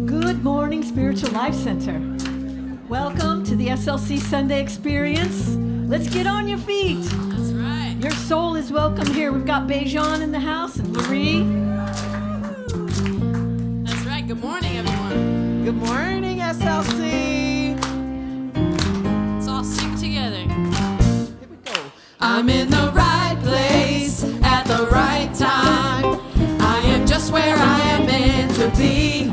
Good morning, Spiritual Life Center. Welcome to the SLC Sunday Experience. Let's get on your feet. That's right. Your soul is welcome here. We've got Bejan in the house and Marie. That's right. Good morning, everyone. Good morning, SLC. Let's all sing together. Here we go. I'm in the right place at the right time. I am just where I am meant to be.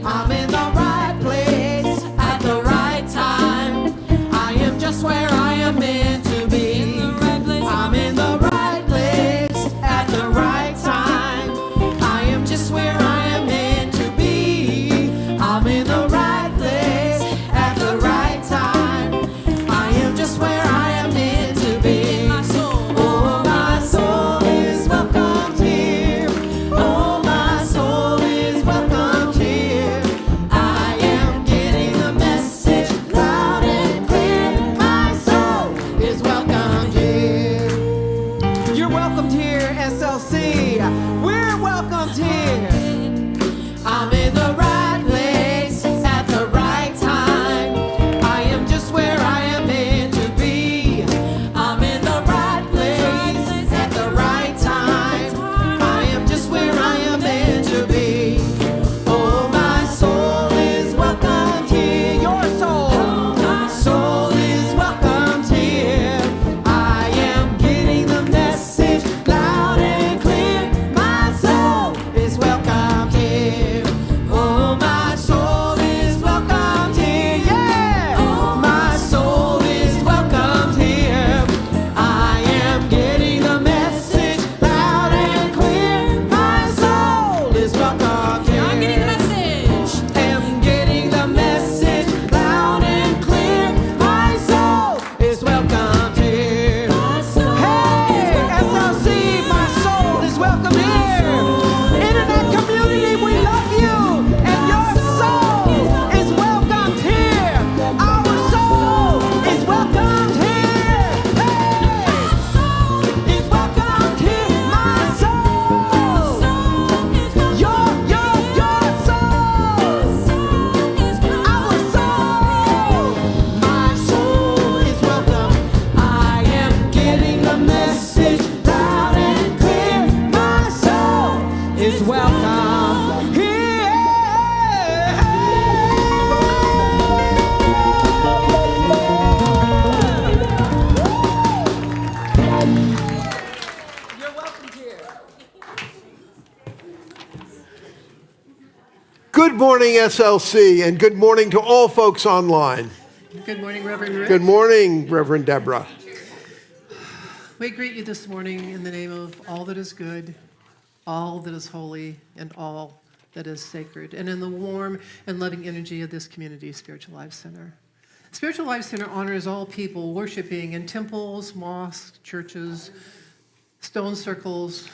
I'm in the right place At the right time. I am just where I am meant to be. In the right place. I'm in the right place At the right time. I am just where I am meant to be. I'm in the right place At the right time. I am just where I am meant to be. My soul. Oh, my soul is welcomed here. Oh, my soul is welcomed here. I am getting the message loud and clear. My soul is welcomed here. You're welcomed here, SLC. We're welcomed here. I'm in the right place at the right time. I am just where I am meant to be. I'm in the right place at the right time. I am just where I am meant to be. Oh, my soul is welcomed here. Your soul. My Soul is welcomed here. I am getting the message loud and clear. My soul is welcomed here. Oh, my soul is welcomed here. Yeah. Oh, my soul is welcomed here. I am getting the message loud and clear. My soul is welcomed here. I'm getting the message. Am getting the message loud and clear. My soul is welcomed here. Hey, SLC, my soul is welcome here. Internet community, we love you, and your soul is welcomed here. Our soul is welcomed here. Hey, is welcomed here. My soul, your soul. Our soul, my soul is welcome. I am getting the message loud and clear. My soul is welcome here. You're welcome here. Good morning, SLC, and good morning to all folks online. Good morning, Reverend Rick. Good morning, Reverend Deborah. We greet you this morning in the name of all that is good, all that is holy, and all that is sacred, and in the warm and loving energy of this community, Spiritual Life Center. Spiritual Life Center honors all people worshiping in temples, mosques, churches, stone circles,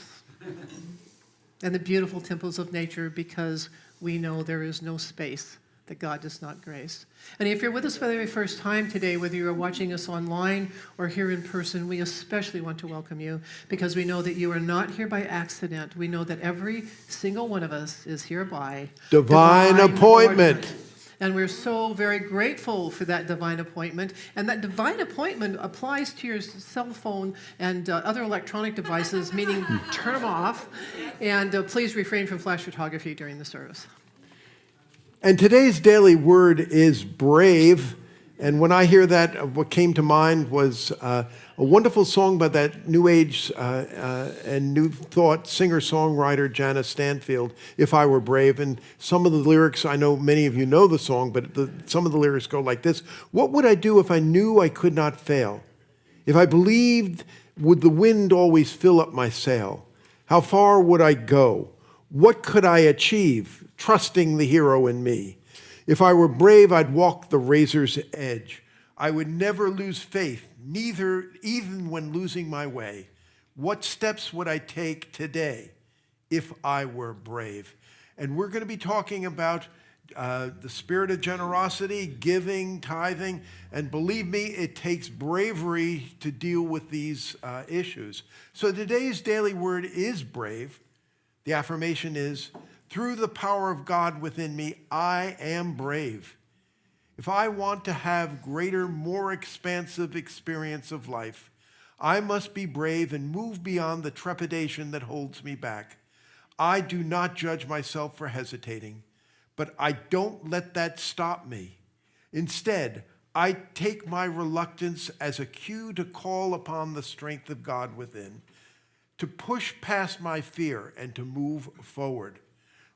and the beautiful temples of nature, because we know there is no space that God does not grace. And if you're with us for the very first time today, whether you're watching us online or here in person, we especially want to welcome you, because we know that you are not here by accident. We know that every single one of us is here by Divine appointment. And we're so very grateful for that divine appointment. And that divine appointment applies to your cell phone and other electronic devices, meaning turn them off. And please refrain from flash photography during the service. And today's daily word is brave. And when I hear that, what came to mind was a wonderful song by that New Age and New Thought singer-songwriter Janice Stanfield, If I Were Brave. And some of the lyrics, I know many of you know the song, but some of the lyrics go like this. What would I do if I knew I could not fail? If I believed, would the wind always fill up my sail? How far would I go? What could I achieve, trusting the hero in me? If I were brave, I'd walk the razor's edge. I would never lose faith, neither even when losing my way. What steps would I take today if I were brave? And we're going to be talking about the spirit of generosity, giving, tithing, and believe me, it takes bravery to deal with these issues. So today's daily word is brave. The affirmation is, through the power of God within me, I am brave. If I want to have greater, more expansive experience of life, I must be brave and move beyond the trepidation that holds me back. I do not judge myself for hesitating, but I don't let that stop me. Instead, I take my reluctance as a cue to call upon the strength of God within, to push past my fear and to move forward.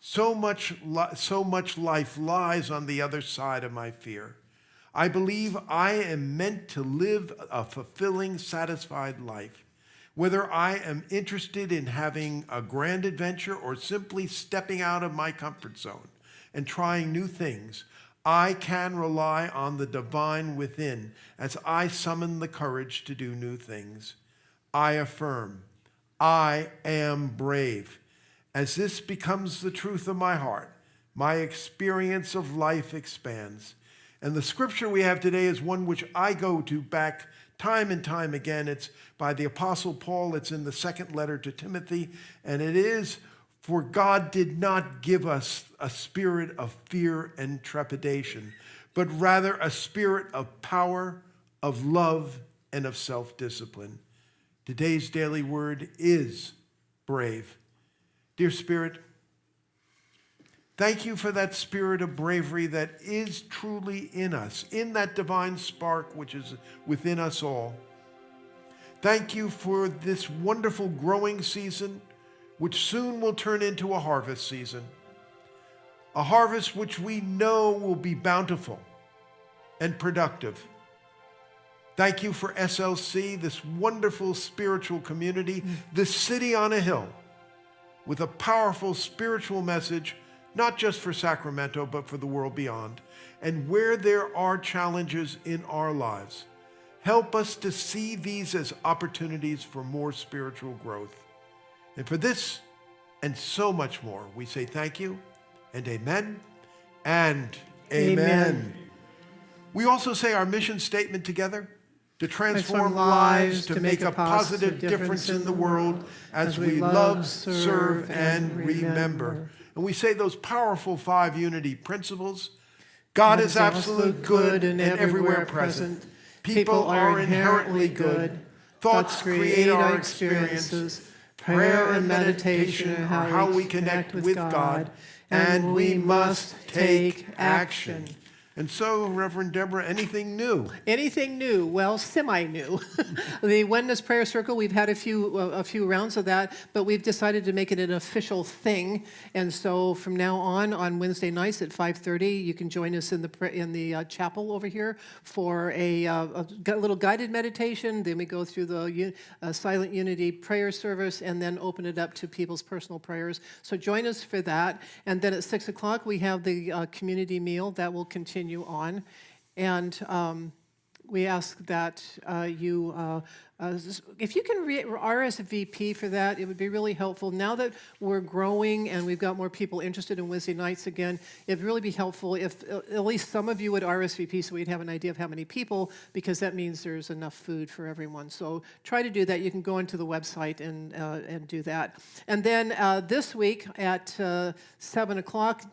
So much life lies on the other side of my fear. I believe I am meant to live a fulfilling, satisfied life. Whether I am interested in having a grand adventure or simply stepping out of my comfort zone and trying new things, I can rely on the divine within as I summon the courage to do new things. I affirm, I am brave. As this becomes the truth of my heart, my experience of life expands. And the scripture we have today is one which I go to back time and time again. It's by the Apostle Paul. It's in the second letter to Timothy. And it is, for God did not give us a spirit of fear and trepidation, but rather a spirit of power, of love, and of self-discipline. Today's daily word is brave. Dear Spirit, thank you for that spirit of bravery that is truly in us, in that divine spark which is within us all. Thank you for this wonderful growing season, which soon will turn into a harvest season. A harvest which we know will be bountiful and productive. Thank you for SLC, this wonderful spiritual community, this city on a hill, with a powerful spiritual message, not just for Sacramento, but for the world beyond. And where there are challenges in our lives, help us to see these as opportunities for more spiritual growth. And for this and so much more, we say thank you and amen and amen. We also say our mission statement together: to transform lives, to make a positive difference in the world as we love, serve, and remember. And we say those powerful 5 unity principles. God is absolute good and everywhere present. People are inherently good. Thoughts create our experiences. Prayer and meditation are how we connect with God. And we must take action. And so, Reverend Deborah, anything new? Anything new? Well, semi-new. The Oneness Prayer Circle, we've had a few rounds of that, but we've decided to make it an official thing. And so from now on Wednesday nights at 5:30, you can join us in the chapel over here for a little guided meditation. Then we go through the Silent Unity prayer service and then open it up to people's personal prayers. So join us for that. And then at 6 o'clock, we have the community meal that will continue on, and we ask that if you can RSVP for that, it would be really helpful. Now that we're growing and we've got more people interested in Wednesday nights again, it'd really be helpful if at least some of you would RSVP so we'd have an idea of how many people, because that means there's enough food for everyone. So try to do that. You can go into the website and do that. And then this week at 7 o'clock,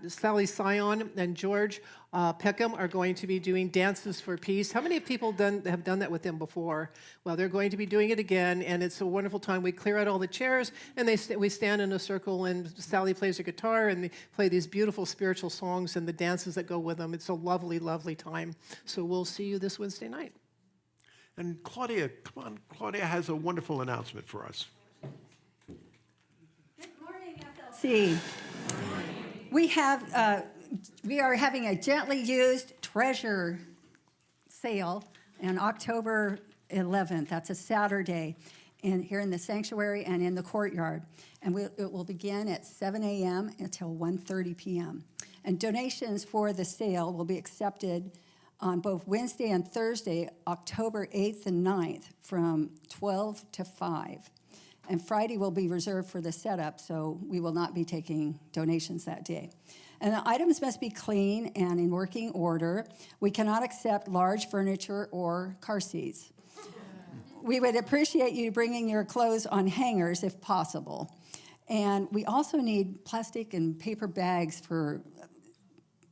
Sally Sion and George Peckham are going to be doing Dances for Peace. How many people have done that with them before? Well, they're going to be doing it again, and it's a wonderful time. We clear out all the chairs, and we stand in a circle, and Sally plays her guitar, and they play these beautiful spiritual songs and the dances that go with them. It's a lovely, lovely time. So we'll see you this Wednesday night. And Claudia, come on, Claudia has a wonderful announcement for us. Good morning, SLC. We are having a gently used treasure sale on October 11th. That's a Saturday, here in the sanctuary and in the courtyard. And it will begin at 7 a.m. until 1:30 p.m. And donations for the sale will be accepted on both Wednesday and Thursday, October 8th and 9th, from 12 to 5. And Friday will be reserved for the setup, so we will not be taking donations that day. And the items must be clean and in working order. We cannot accept large furniture or car seats. We would appreciate you bringing your clothes on hangers if possible. And we also need plastic and paper bags for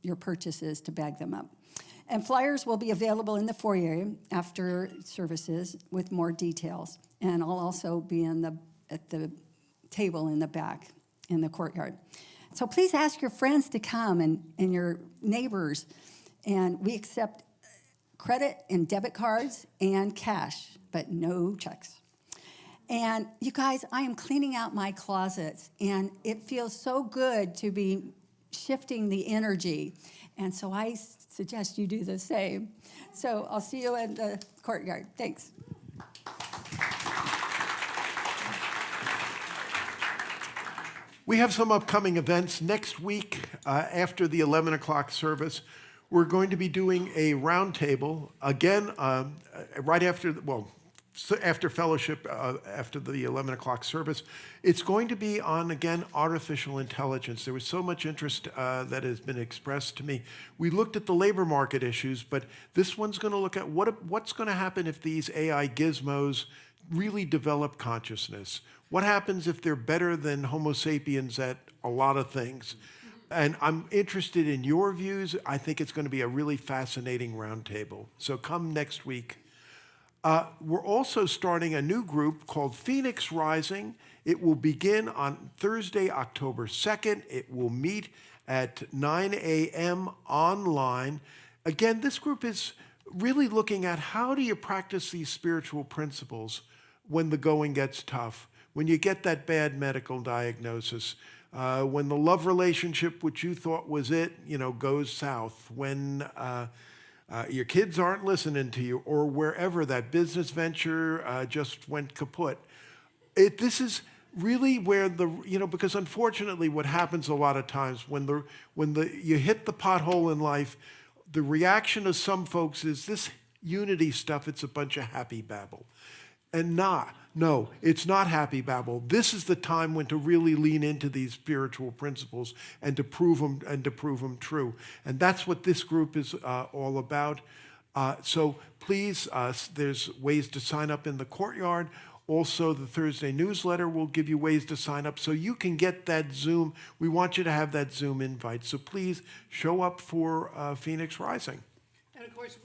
your purchases to bag them up. And flyers will be available in the foyer after services with more details. And I'll also be at the table in the back in the courtyard. So please ask your friends to come and your neighbors. And we accept credit and debit cards and cash, but no checks. And you guys, I am cleaning out my closets, and it feels so good to be shifting the energy. And so I suggest you do the same. So I'll see you in the courtyard. Thanks. We have some upcoming events. Next week, after the 11 o'clock service, we're going to be doing a roundtable, again, right after, after fellowship, after the 11 o'clock service. It's going to be on, again, artificial intelligence. There was so much interest that has been expressed to me. We looked at the labor market issues, but this one's going to look at what's going to happen if these AI gizmos really develop consciousness. What happens if they're better than Homo sapiens at a lot of things? And I'm interested in your views. I think it's going to be a really fascinating roundtable. So come next week. We're also starting a new group called Phoenix Rising. It will begin on Thursday, October 2nd. It will meet at 9 a.m. online. Again, this group is really looking at how do you practice these spiritual principles when the going gets tough, when you get that bad medical diagnosis, when the love relationship, which you thought was it, goes south, when your kids aren't listening to you, or wherever that business venture just went kaput. This is really where because unfortunately what happens a lot of times when you hit the pothole in life, the reaction of some folks is this unity stuff, it's a bunch of happy babble. And no, it's not happy babble. This is the time when to really lean into these spiritual principles and to prove them true. And that's what this group is all about. So please, there's ways to sign up in the courtyard. Also, the Thursday newsletter will give you ways to sign up so you can get that Zoom. We want you to have that Zoom invite. So please show up for Phoenix Rising. And of course,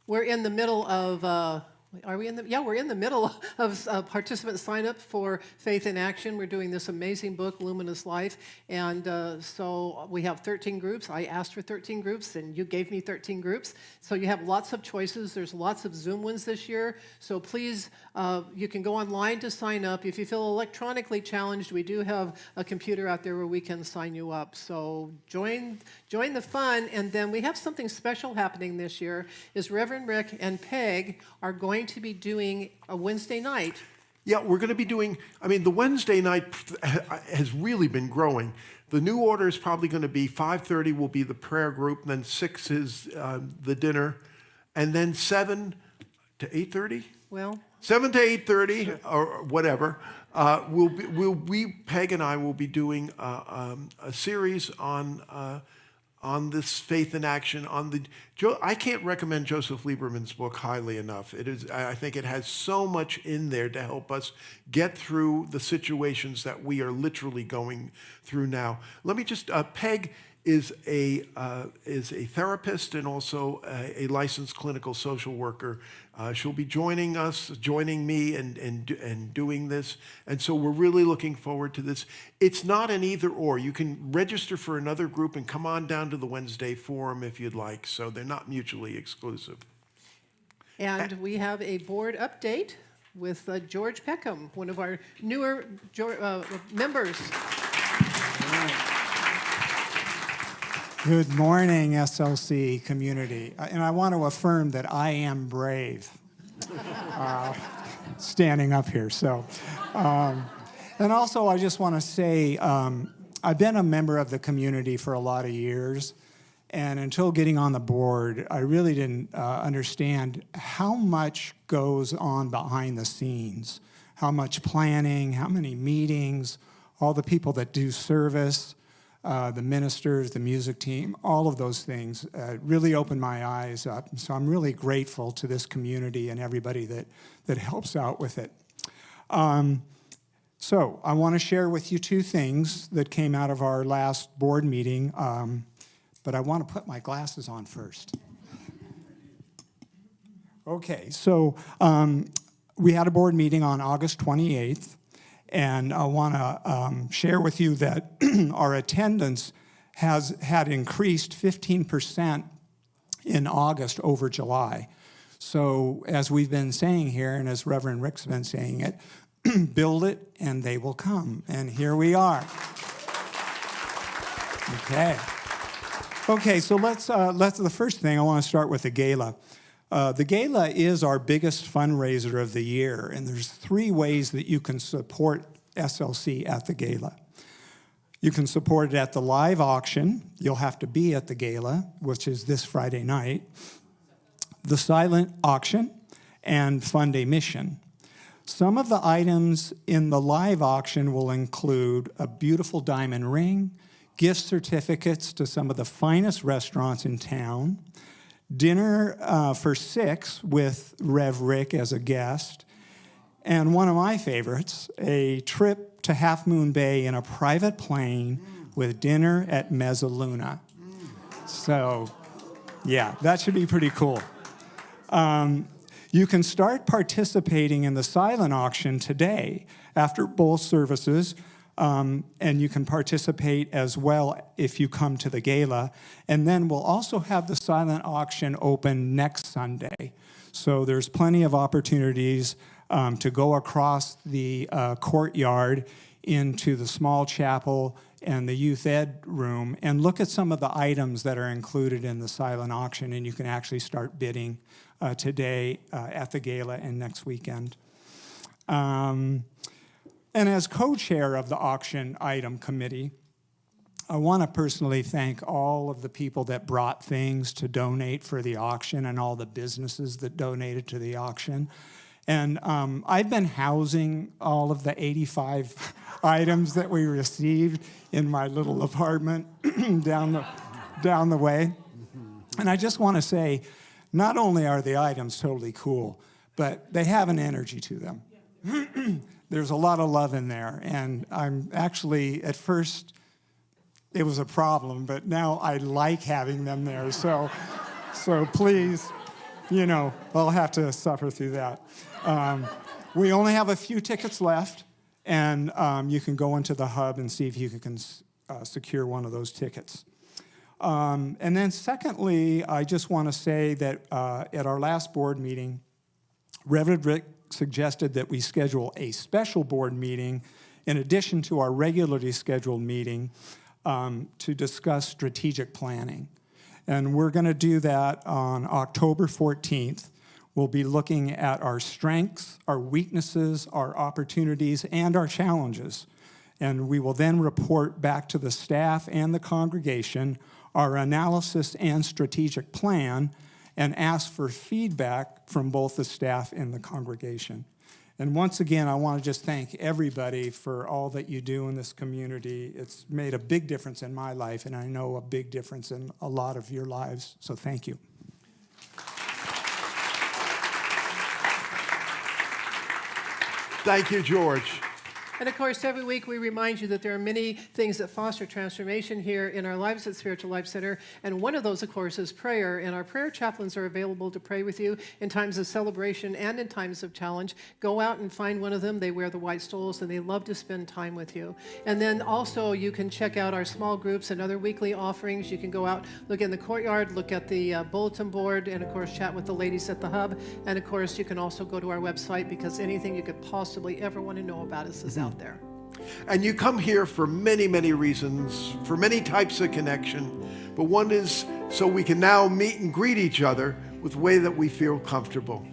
we're in the middle of. Are we in the? Yeah, we're in the middle of participant sign up for Faith in Action. We're doing this amazing book, Luminous Life, and so we have 13 groups. I asked for 13 groups, and you gave me 13 groups. So you have lots of choices. There's lots of Zoom ones this year. So please, you can go online to sign up. If you feel electronically challenged, we do have a computer out there where we can sign you up. So join the fun, and then we have something special happening this year. Is Reverend Rick and Peg are going to be doing a Wednesday night. Yeah, we're going to be doing, the Wednesday night has really been growing. The new order is probably going to be 5:30 will be the prayer group, and then 6 is the dinner, and then 7 to 8:30? Well, 7 to 8:30 or whatever. Peg and I will be doing a series on this Faith in Action. I can't recommend Joseph Lieberman's book highly enough. I think it has so much in there to help us get through the situations that we are literally going through now. Let me just, Peg is a therapist and also a licensed clinical social worker. She'll be joining me and doing this. And so we're really looking forward to this. It's not an either or. You can register for another group and come on down to the Wednesday forum if you'd like. So they're not mutually exclusive. and we have a board update with George Peckham, one of our newer members. Good morning, SLC community. And I want to affirm that I am brave standing up here. And also, I just want to say, I've been a member of the community for a lot of years. And until getting on the board, I really didn't understand how much goes on behind the scenes, how much planning, how many meetings, all the people that do service, the ministers, the music team, all of those things really opened my eyes up. So I'm really grateful to this community and everybody that helps out with it. So I want to share with you two things that came out of our last board meeting, but I want to put my glasses on first. Okay, so we had a board meeting on August 28th, and I want to share with you that our attendance had increased 15% in August over July. So as we've been saying here, and as Reverend Rick's been saying it, build it and they will come. And here we are. Okay, so let's the first thing, I want to start with the gala. The gala is our biggest fundraiser of the year, and there's 3 ways that you can support SLC at the gala. You can support it at the live auction. You'll have to be at the gala, which is this Friday night. The silent auction, and fund a mission. Some of the items in the live auction will include a beautiful diamond ring, gift certificates to some of the finest restaurants in town, dinner for 6 with Rev Rick as a guest, and one of my favorites, a trip to Half Moon Bay in a private plane with dinner at Mezzaluna. So, yeah, that should be pretty cool. You can start participating in the silent auction today after both services, and you can participate as well if you come to the gala. And then we'll also have the silent auction open next Sunday. So there's plenty of opportunities to go across the courtyard into the small chapel and the youth ed room and look at some of the items that are included in the silent auction, and you can actually start bidding today at the gala and next weekend. And as co-chair of the auction item committee, I want to personally thank all of the people that brought things to donate for the auction and all the businesses that donated to the auction. And I've been housing all of the 85 items that we received in my little apartment down the way. And I just want to say, not only are the items totally cool, but they have an energy to them. There's a lot of love in there. And I'm actually, at first, it was a problem, but now I like having them there. So please, I'll have to suffer through that. We only have a few tickets left, and you can go into the hub and see if you can secure one of those tickets. And then secondly, I just want to say that at our last board meeting, Reverend Rick suggested that we schedule a special board meeting in addition to our regularly scheduled meeting to discuss strategic planning. And we're going to do that on October 14th. We'll be looking at our strengths, our weaknesses, our opportunities, and our challenges. And we will then report back to the staff and the congregation our analysis and strategic plan and ask for feedback from both the staff and the congregation. And once again, I want to just thank everybody for all that you do in this community. It's made a big difference in my life, and I know a big difference in a lot of your lives, so thank you. Thank you, George. And of course, every week we remind you that there are many things that foster transformation here in our lives at Spiritual Life Center. And one of those, of course, is prayer. And our prayer chaplains are available to pray with you in times of celebration and in times of challenge. Go out and find one of them. They wear the white stoles and they love to spend time with you. And then also you can check out our small groups and other weekly offerings. You can go out, look in the courtyard, look at the bulletin board, and of course chat with the ladies at the hub. And of course you can also go to our website because anything you could possibly ever want to know about us is out there. And you come here for many, many reasons, for many types of connection, but one is so we can now meet and greet each other with the way that we feel comfortable.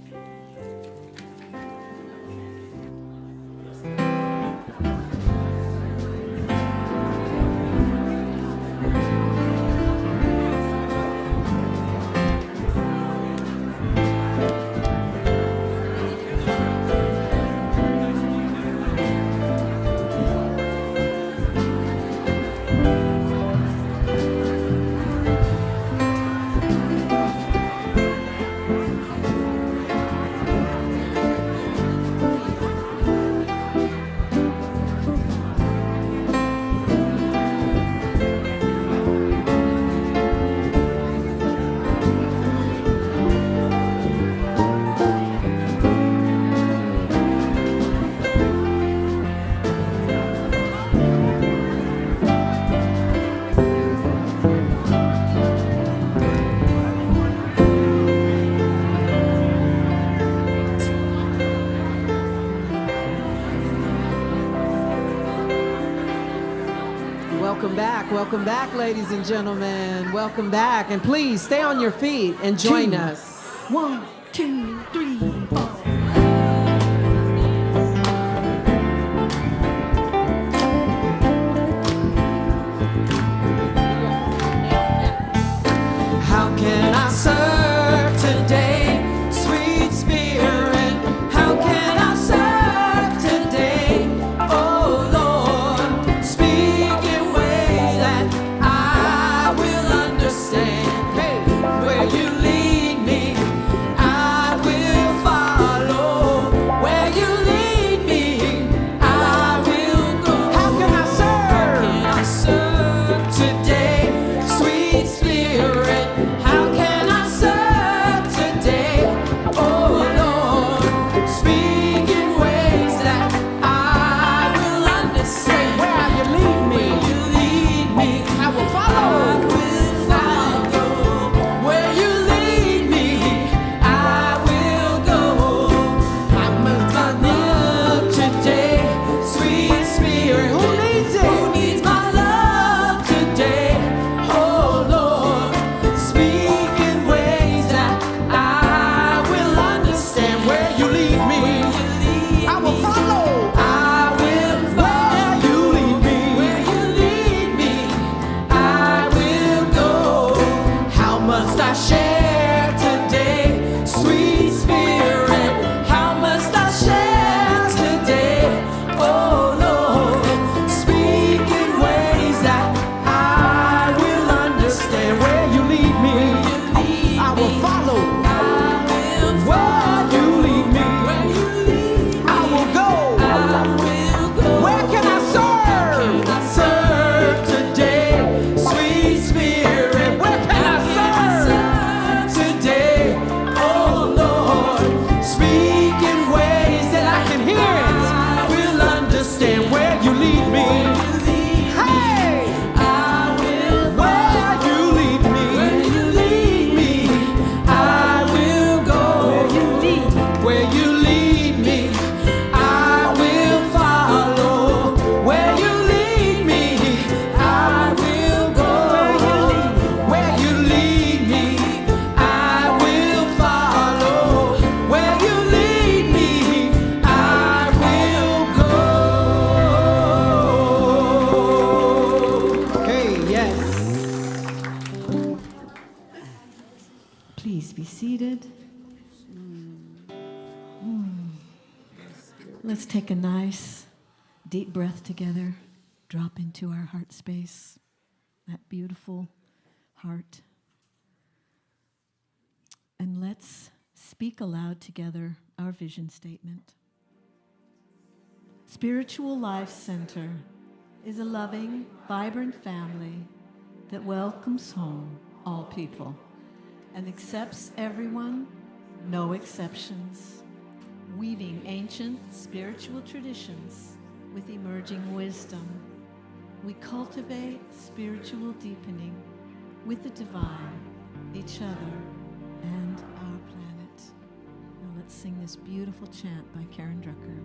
Welcome back, ladies and gentlemen. Welcome back. And please stay on your feet and join us. 1, 2, 3, 4. How can I serve today, sweet spirit? How can I serve today? Oh Lord, speak in ways that I will understand. Hey, where you lead me, I will follow. Where you lead me, I will go. How can I serve? How can I serve today, sweet spirit? How can I serve today? Oh Lord, speak in ways that I will understand. Where you lead me, I will follow. Where you lead me, I will go. I must love today, sweet spirit. Who needs it? Who needs my love today? Oh Lord, speak in ways that I will understand. Where you lead me, I will follow. I will follow. Where you lead me, I will go. How must I share today, sweet spirit? How must I share today? Oh Lord, speak in ways that I will understand. Where you lead me, I will follow. Where you lead me, I will go. Where can I serve? Serve today, sweet spirit. Where can I serve today? Oh Lord, speak in ways that I can hear it. I will understand. Where you lead me, hey, where you lead me, I will go. Where you lead me, I will follow. Where you lead me, I will go. Where you lead me, I will follow. Where you lead me, I will go. Hey, yes. Please be seated. Let's take a nice deep breath together. Drop into our heart space, that beautiful heart. And let's speak aloud together our vision statement. Spiritual Life Center is a loving, vibrant family that welcomes home all people and accepts everyone, no exceptions, weaving ancient spiritual traditions with emerging wisdom. We cultivate spiritual deepening with the divine, each other, and our planet. Now let's sing this beautiful chant by Drucker.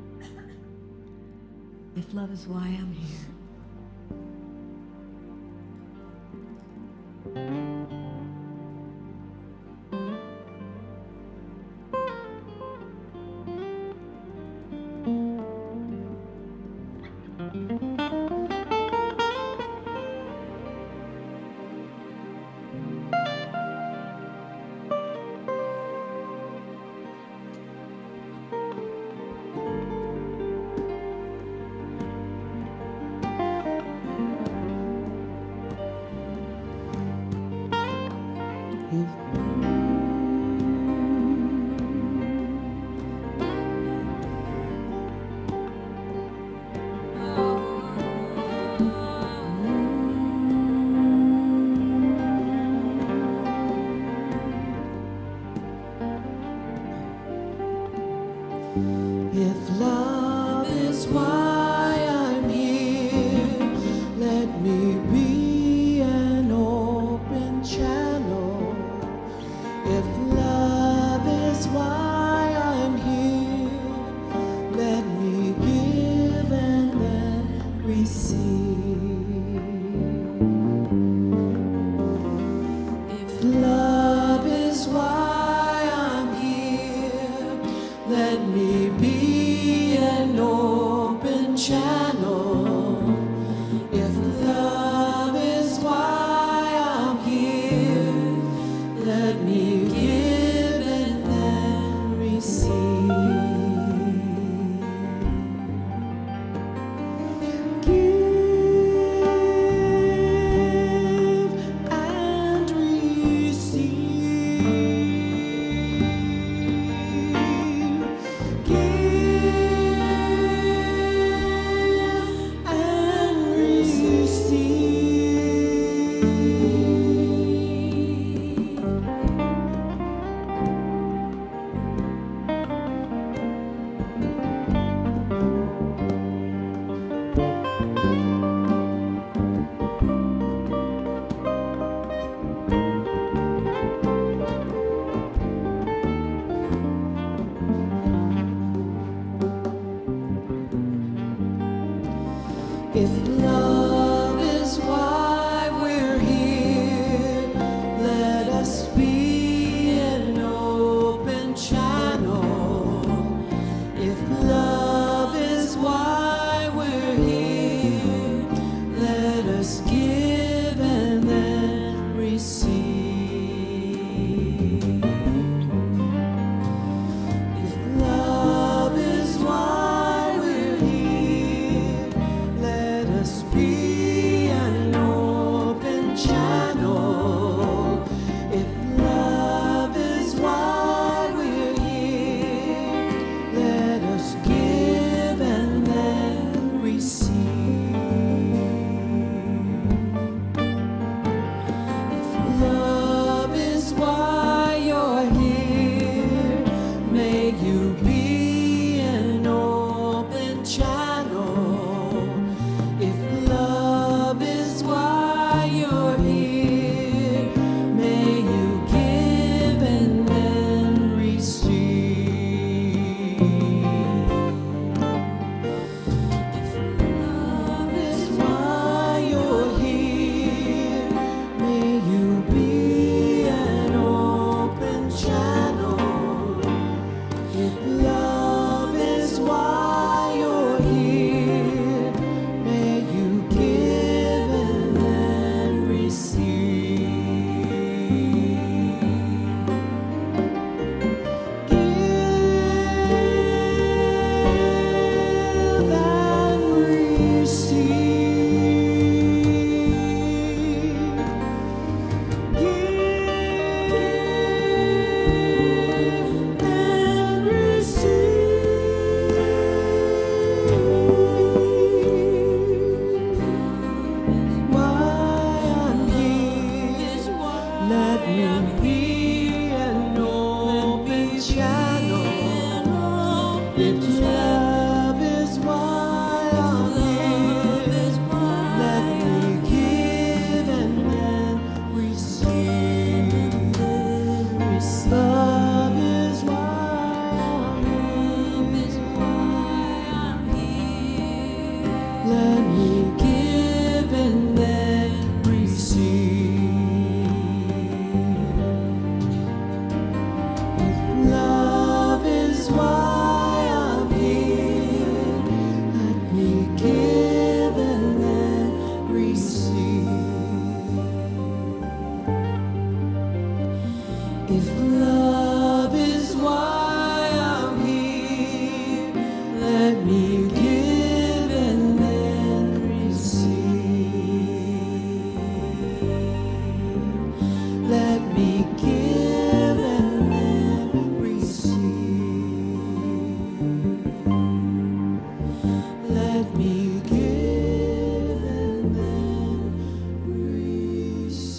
If love is why I'm here. If love is why I'm here, let me be an open channel If love is why I'm here, let me be an open channel. If love is why I'm here, let me give and then receive. Give and receive. Give and receive. If love is why we're here, let us be an open channel. If love is why we're here, let us give and then receive. If love is why we're here, let us be an open channel. If love is why we're here, let us give and then receive. If love is why you're here, may you be an open channel. If love is why you're here, may you give and then receive. If love is why you're here, may you be an open channel. If love is why you're here, may you give and then receive. Give and receive. Give and receive. Why I'm here, let me be an open channel. If love is why I'm here, let me give and then receive. Love is why I'm here. Let me give and then receive. If love is why I'm here, let me give and then receive. If love is why I'm here, let me give and then receive. Let me give and then receive. Let me give and then receive.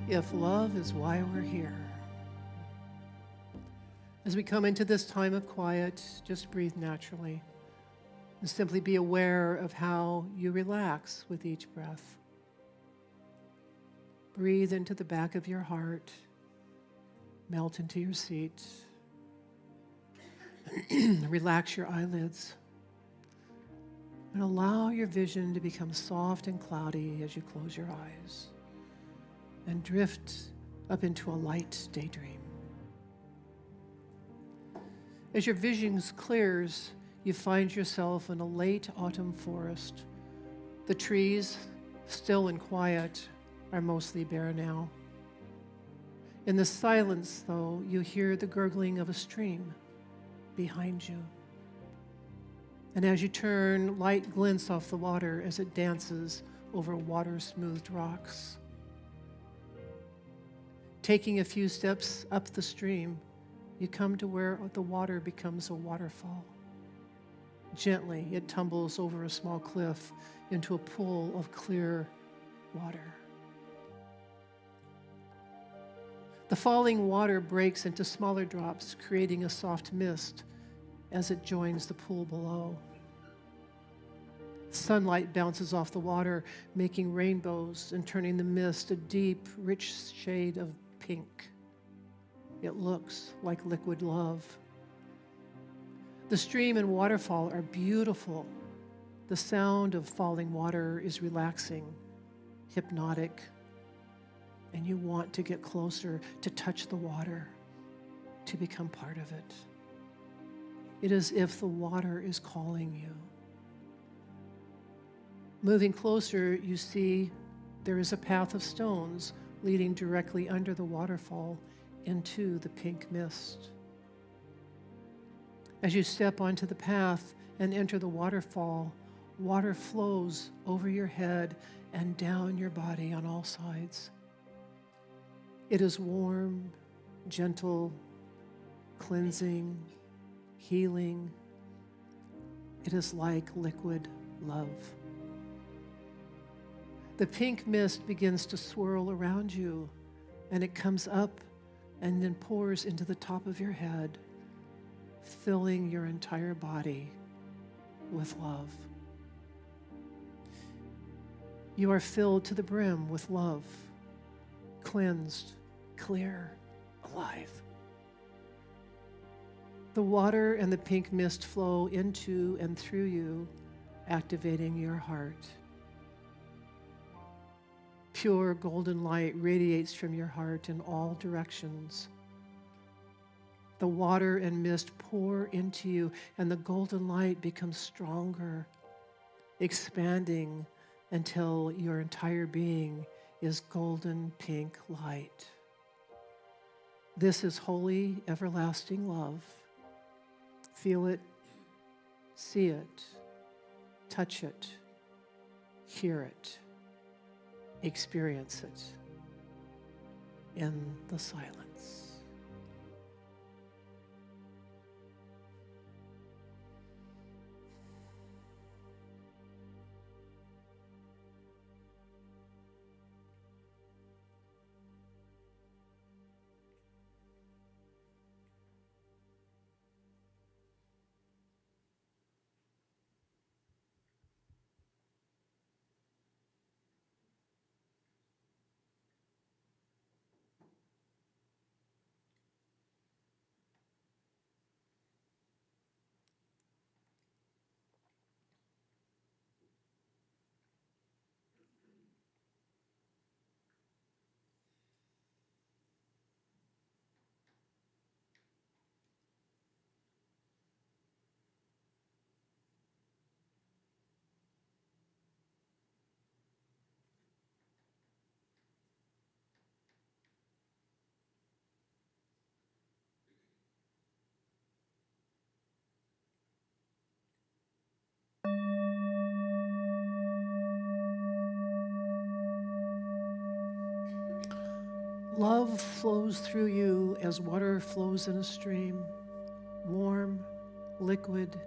If love is why we're here. As we come into this time of quiet, just breathe naturally and simply be aware of how you relax with each breath. Breathe into the back of your heart, melt into your seat. Relax your eyelids and allow your vision to become soft and cloudy as you close your eyes and drift up into a light daydream. As your vision clears, you find yourself in a late autumn forest. The trees, still and quiet, are mostly bare now. In the silence, though, you hear the gurgling of a stream behind you. And as you turn, light glints off the water as it dances over water-smoothed rocks. Taking a few steps up the stream, you come to where the water becomes a waterfall. Gently, it tumbles over a small cliff into a pool of clear water. The falling water breaks into smaller drops, creating a soft mist as it joins the pool below. Sunlight bounces off the water, making rainbows and turning the mist a deep, rich shade of pink. It looks like liquid love. The stream and waterfall are beautiful. The sound of falling water is relaxing, hypnotic, and you want to get closer, to touch the water, to become part of it. It is as if the water is calling you. Moving closer, you see there is a path of stones leading directly under the waterfall into the pink mist. As you step onto the path and enter the waterfall, water flows over your head and down your body on all sides. It is warm, gentle, cleansing, healing. It is like liquid love. The pink mist begins to swirl around you, and it comes up and then pours into the top of your head, filling your entire body with love. You are filled to the brim with love, cleansed, clear, alive. The water and the pink mist flow into and through you, activating your heart. Pure golden light radiates from your heart in all directions. The water and mist pour into you, and the golden light becomes stronger, expanding until your entire being is golden pink light. This is holy, everlasting love. Feel it, see it, touch it, hear it, experience it in the silence. Love flows through you as water flows in a stream. Warm, liquid,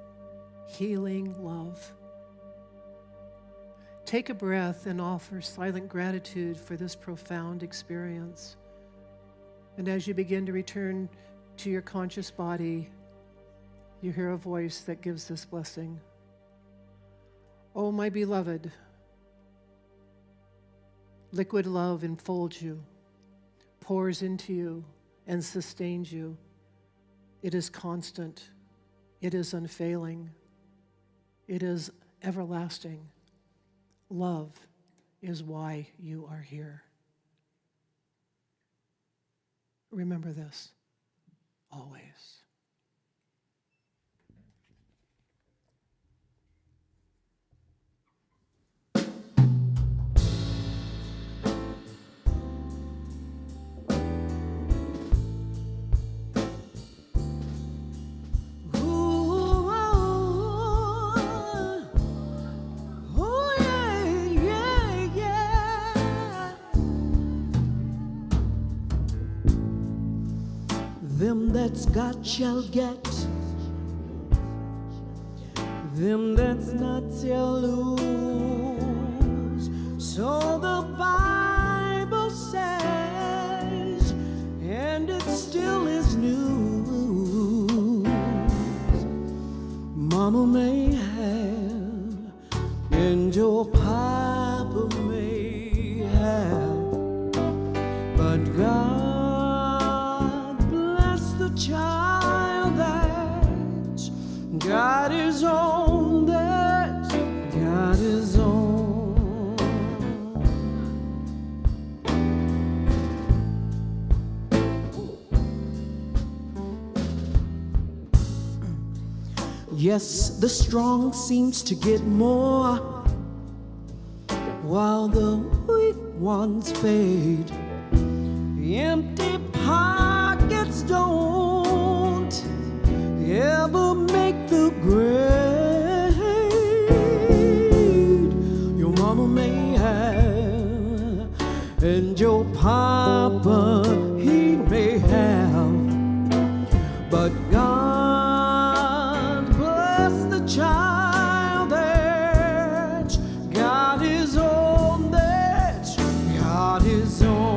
healing love. Take a breath and offer silent gratitude for this profound experience. And as you begin to return to your conscious body, you hear a voice that gives this blessing. Oh, my beloved, liquid love enfolds you, pours into you, and sustains you. It is constant, It is unfailing. It is everlasting. Love is why you are here. Remember this always. Them that's got shall get, them that's not shall lose. So the Bible says, and it still is news. Mama may have, and your papa may have, but God child that God is on, that God is on. Yes, the strong seems to get more while the weak ones fade. Empty pockets don't ever make the grade. Your mama may have, and your papa, he may have, but God bless the child that God is on, that God is on.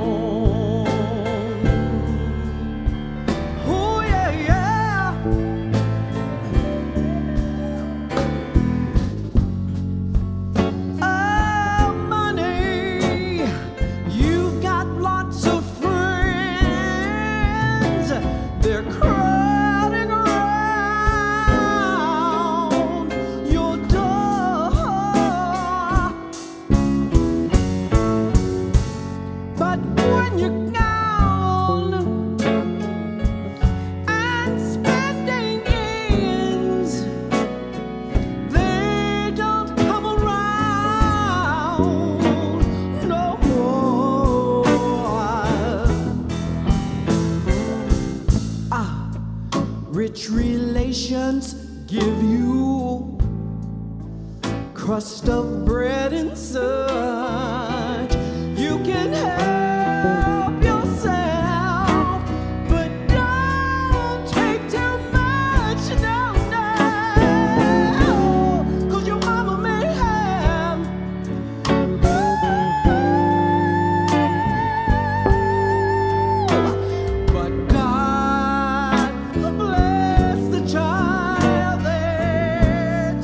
Rich relations give you crust of bread and such. You can help yourself, but don't take too much, no, no, 'cause your mama may have, but God bless the child that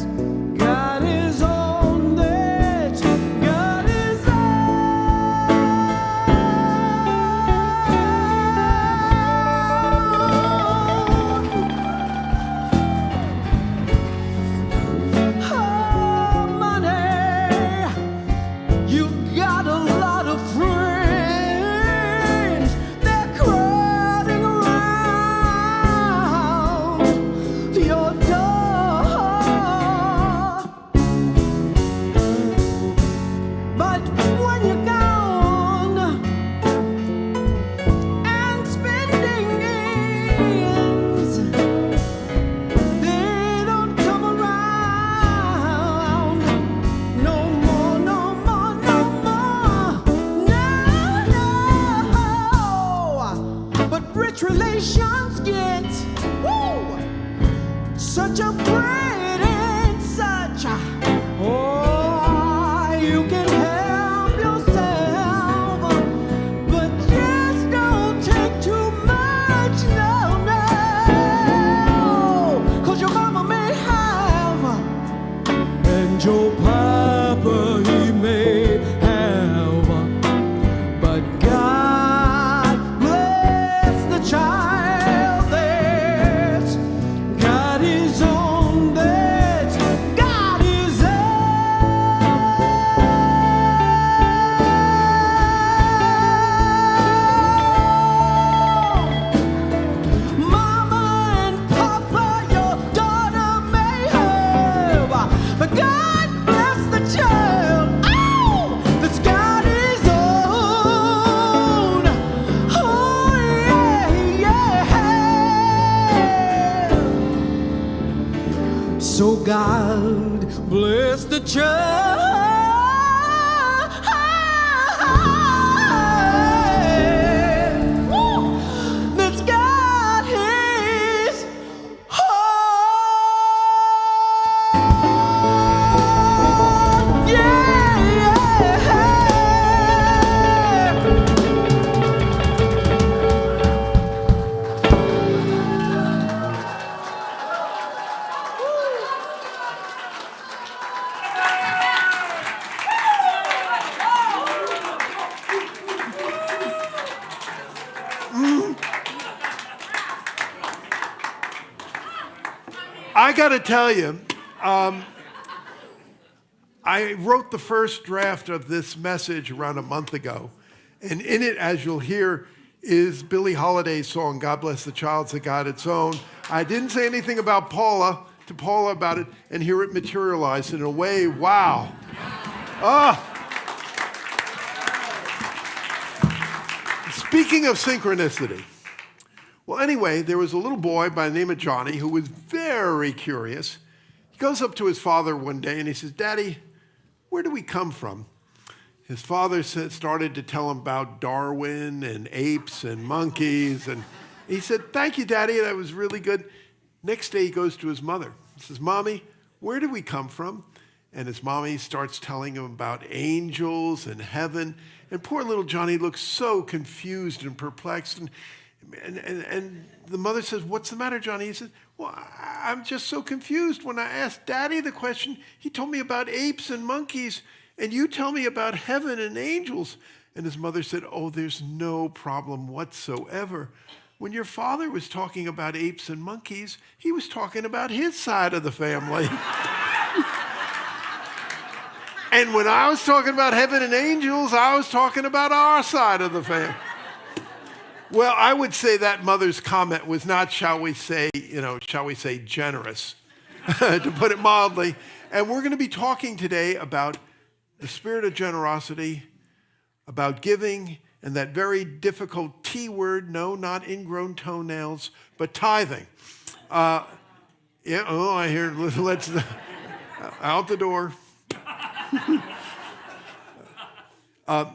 God is on, that God is on. Oh, money, you've got a lot of friends. They're crowding around your door. But when you're gone and spending ends, they don't come around no more, no more, no more, no. But rich relations get, woo, such a bread and such a, oh, you can help yourself, but just don't take too much, no, no, 'cause your mama may have, and your papa, he may have, but God bless the child that God is on. So God bless the church that's got his heart. Yeah. I got to tell you, I wrote the first draft of this message around a month ago. And in it, as you'll hear, is Billie Holiday's song, God Bless the Child's that Got Its Own. I didn't say anything about Paula about it, and here it materialized in a way, wow. Speaking of synchronicity, well, anyway, there was a little boy by the name of Johnny who was very curious. He goes up to his father one day and he says, Daddy, where do we come from? His father started to tell him about Darwin and apes and monkeys. And he said, thank you, Daddy, that was really good. Next day he goes to his mother. He says, Mommy, where do we come from? And his mommy starts telling him about angels and heaven. And poor little Johnny looks so confused and perplexed. And the mother says, what's the matter, Johnny? He says, well, I'm just so confused. When I asked Daddy the question, he told me about apes and monkeys, and you tell me about heaven and angels. And his mother said, oh, there's no problem whatsoever. When your father was talking about apes and monkeys, he was talking about his side of the family. And when I was talking about heaven and angels, I was talking about our side of the family. Well, I would say that mother's comment was not, shall we say, generous, to put it mildly. And we're going to be talking today about the spirit of generosity, about giving, and that very difficult T word, no, not ingrown toenails, but tithing. I hear, let's, out the door.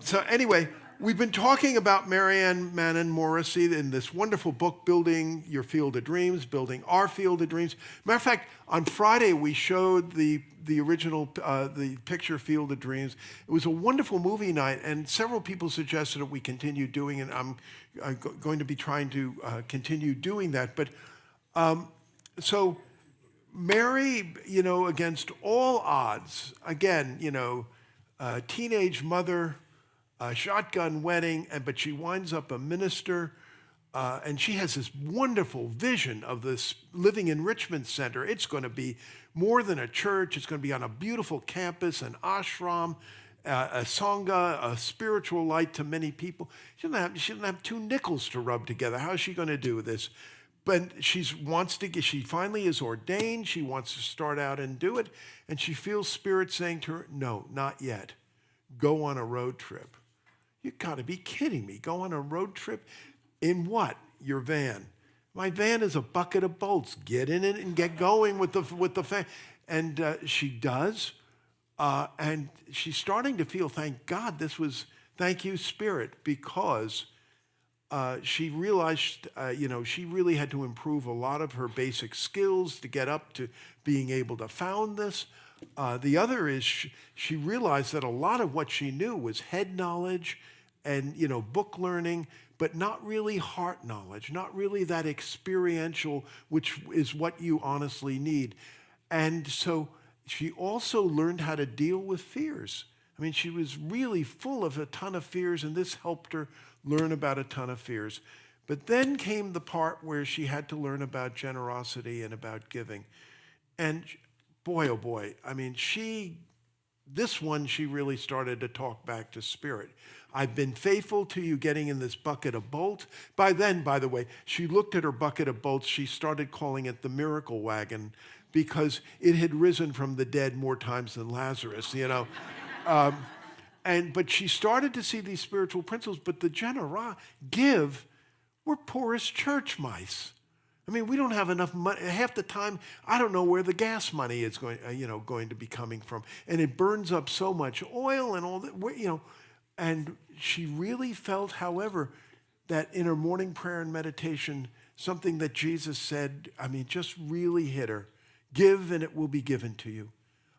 So anyway, we've been talking about Manon Morrissey in this wonderful book, Building Your Field of Dreams, Building Our Field of Dreams. Matter of fact, on Friday, we showed the original, the picture Field of Dreams. It was a wonderful movie night, and several people suggested that we continue doing it. I'm going to be trying to continue doing that. But so Mary, against all odds, again, teenage mother, a shotgun wedding, but she winds up a minister, and she has this wonderful vision of this living enrichment center. It's going to be more than a church. It's going to be on a beautiful campus, an ashram, a sangha, a spiritual light to many people. She doesn't have 2 nickels to rub together. How is she going to do this? But she finally is ordained. She wants to start out and do it, and she feels Spirit saying to her, no, not yet. Go on a road trip. You got to be kidding me. Go on a road trip? In what? Your van. My van is a bucket of bolts. Get in it and get going with the fan. And she does. And she's starting to feel, thank God, thank you, Spirit, because she realized, she really had to improve a lot of her basic skills to get up to being able to found this. The other is she realized that a lot of what she knew was head knowledge and, book learning, but not really heart knowledge, not really that experiential, which is what you honestly need. And so she also learned how to deal with fears. I mean, she was really full of a ton of fears, and this helped her learn about a ton of fears. But then came the part where she had to learn about generosity and about giving. And boy, oh boy, I mean, she really started to talk back to Spirit. I've been faithful to you getting in this bucket of bolts. By then, by the way, she looked at her bucket of bolts. She started calling it the miracle wagon because it had risen from the dead more times than Lazarus, But she started to see these spiritual principles. But the give, we're poor as church mice. I mean, we don't have enough money. Half the time, I don't know where the gas money is going to be coming from. And it burns up so much oil and all that, And she really felt, however, that in her morning prayer and meditation, something that Jesus said, just really hit her. Give and it will be given to you.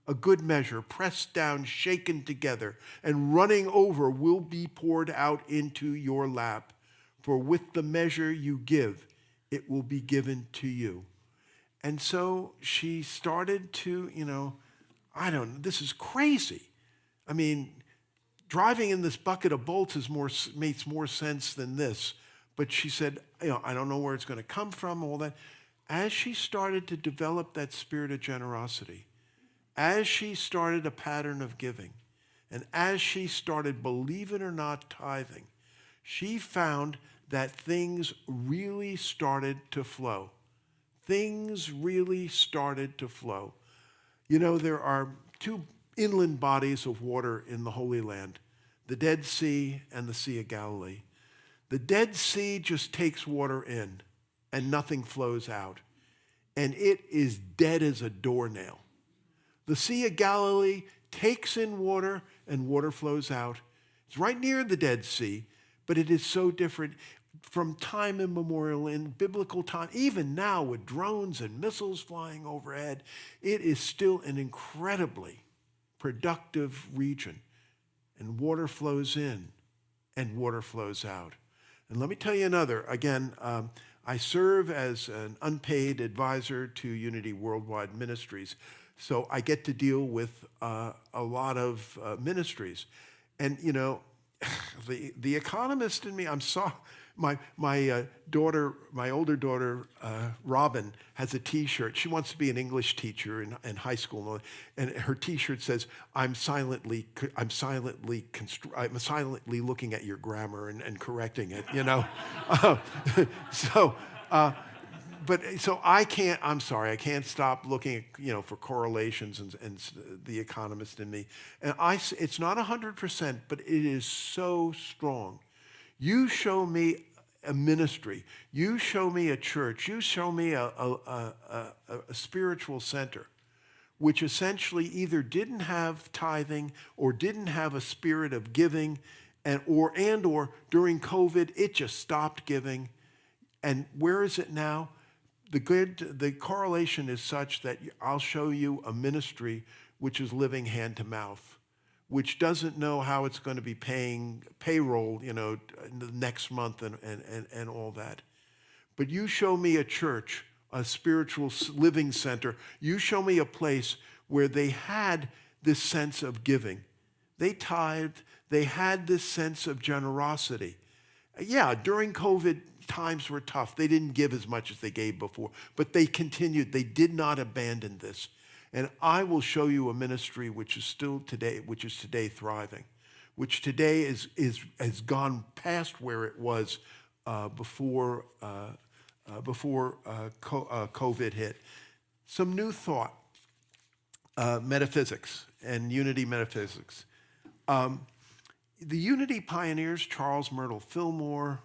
A good measure, pressed down, shaken together, and running over will be poured out into your lap. For with the measure you give, it will be given to you. And so she started to, this is crazy. Driving in this bucket of bolts makes more sense than this. But she said, I don't know where it's going to come from, all that. As she started to develop that spirit of generosity, as she started a pattern of giving, and as she started, believe it or not, tithing, she found that things really started to flow. Things really started to flow. There are two inland bodies of water in the Holy Land, the Dead Sea and the Sea of Galilee. The Dead Sea just takes water in and nothing flows out. And it is dead as a doornail. The Sea of Galilee takes in water and water flows out. It's right near the Dead Sea, but it is so different from time immemorial in biblical time. Even now with drones and missiles flying overhead, it is still an incredibly productive region. And water flows in and water flows out. And let me tell you another. Again, I serve as an unpaid advisor to Unity Worldwide Ministries. So I get to deal with a lot of ministries. And, the economist in me, I'm sorry. My older daughter, Robin, has a T-shirt. She wants to be an English teacher in high school, and her T-shirt says, "I'm silently looking at your grammar and correcting it." So I can't. I'm sorry. I can't stop looking at for correlations and the economist in me. And it's not 100%, but it is so strong. You show me a ministry. You show me a church. You show me a spiritual center, which essentially either didn't have tithing or didn't have a spirit of giving, or during COVID it just stopped giving. And where is it now? The correlation is such that I'll show you a ministry which is living hand to mouth, which doesn't know how it's going to be paying payroll, the next month and all that. But you show me a church, a spiritual living center. You show me a place where they had this sense of giving. They tithed. They had this sense of generosity. Yeah, during COVID, times were tough. They didn't give as much as they gave before, but they continued. They did not abandon this. And I will show you a ministry which is today thriving, which today has gone past where it was before COVID hit. Some new thought, metaphysics and unity metaphysics. The unity pioneers, Charles Myrtle Fillmore,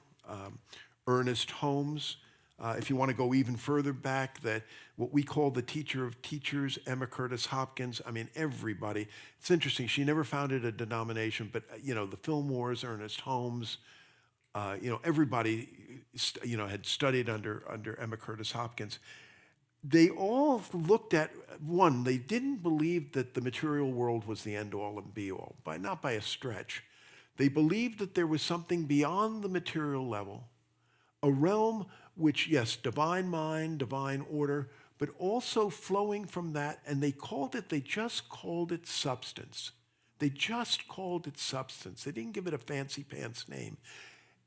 Ernest Holmes. If you want to go even further back, what we call the teacher of teachers, Emma Curtis Hopkins. Everybody. It's interesting. She never founded a denomination, but the Fillmores, Ernest Holmes, everybody, had studied under Emma Curtis Hopkins. They all looked at one. They didn't believe that the material world was the end all and be all, not by a stretch. They believed that there was something beyond the material level, a realm which, yes, divine mind, divine order, but also flowing from that, and they just called it substance. They just called it substance. They didn't give it a fancy pants name.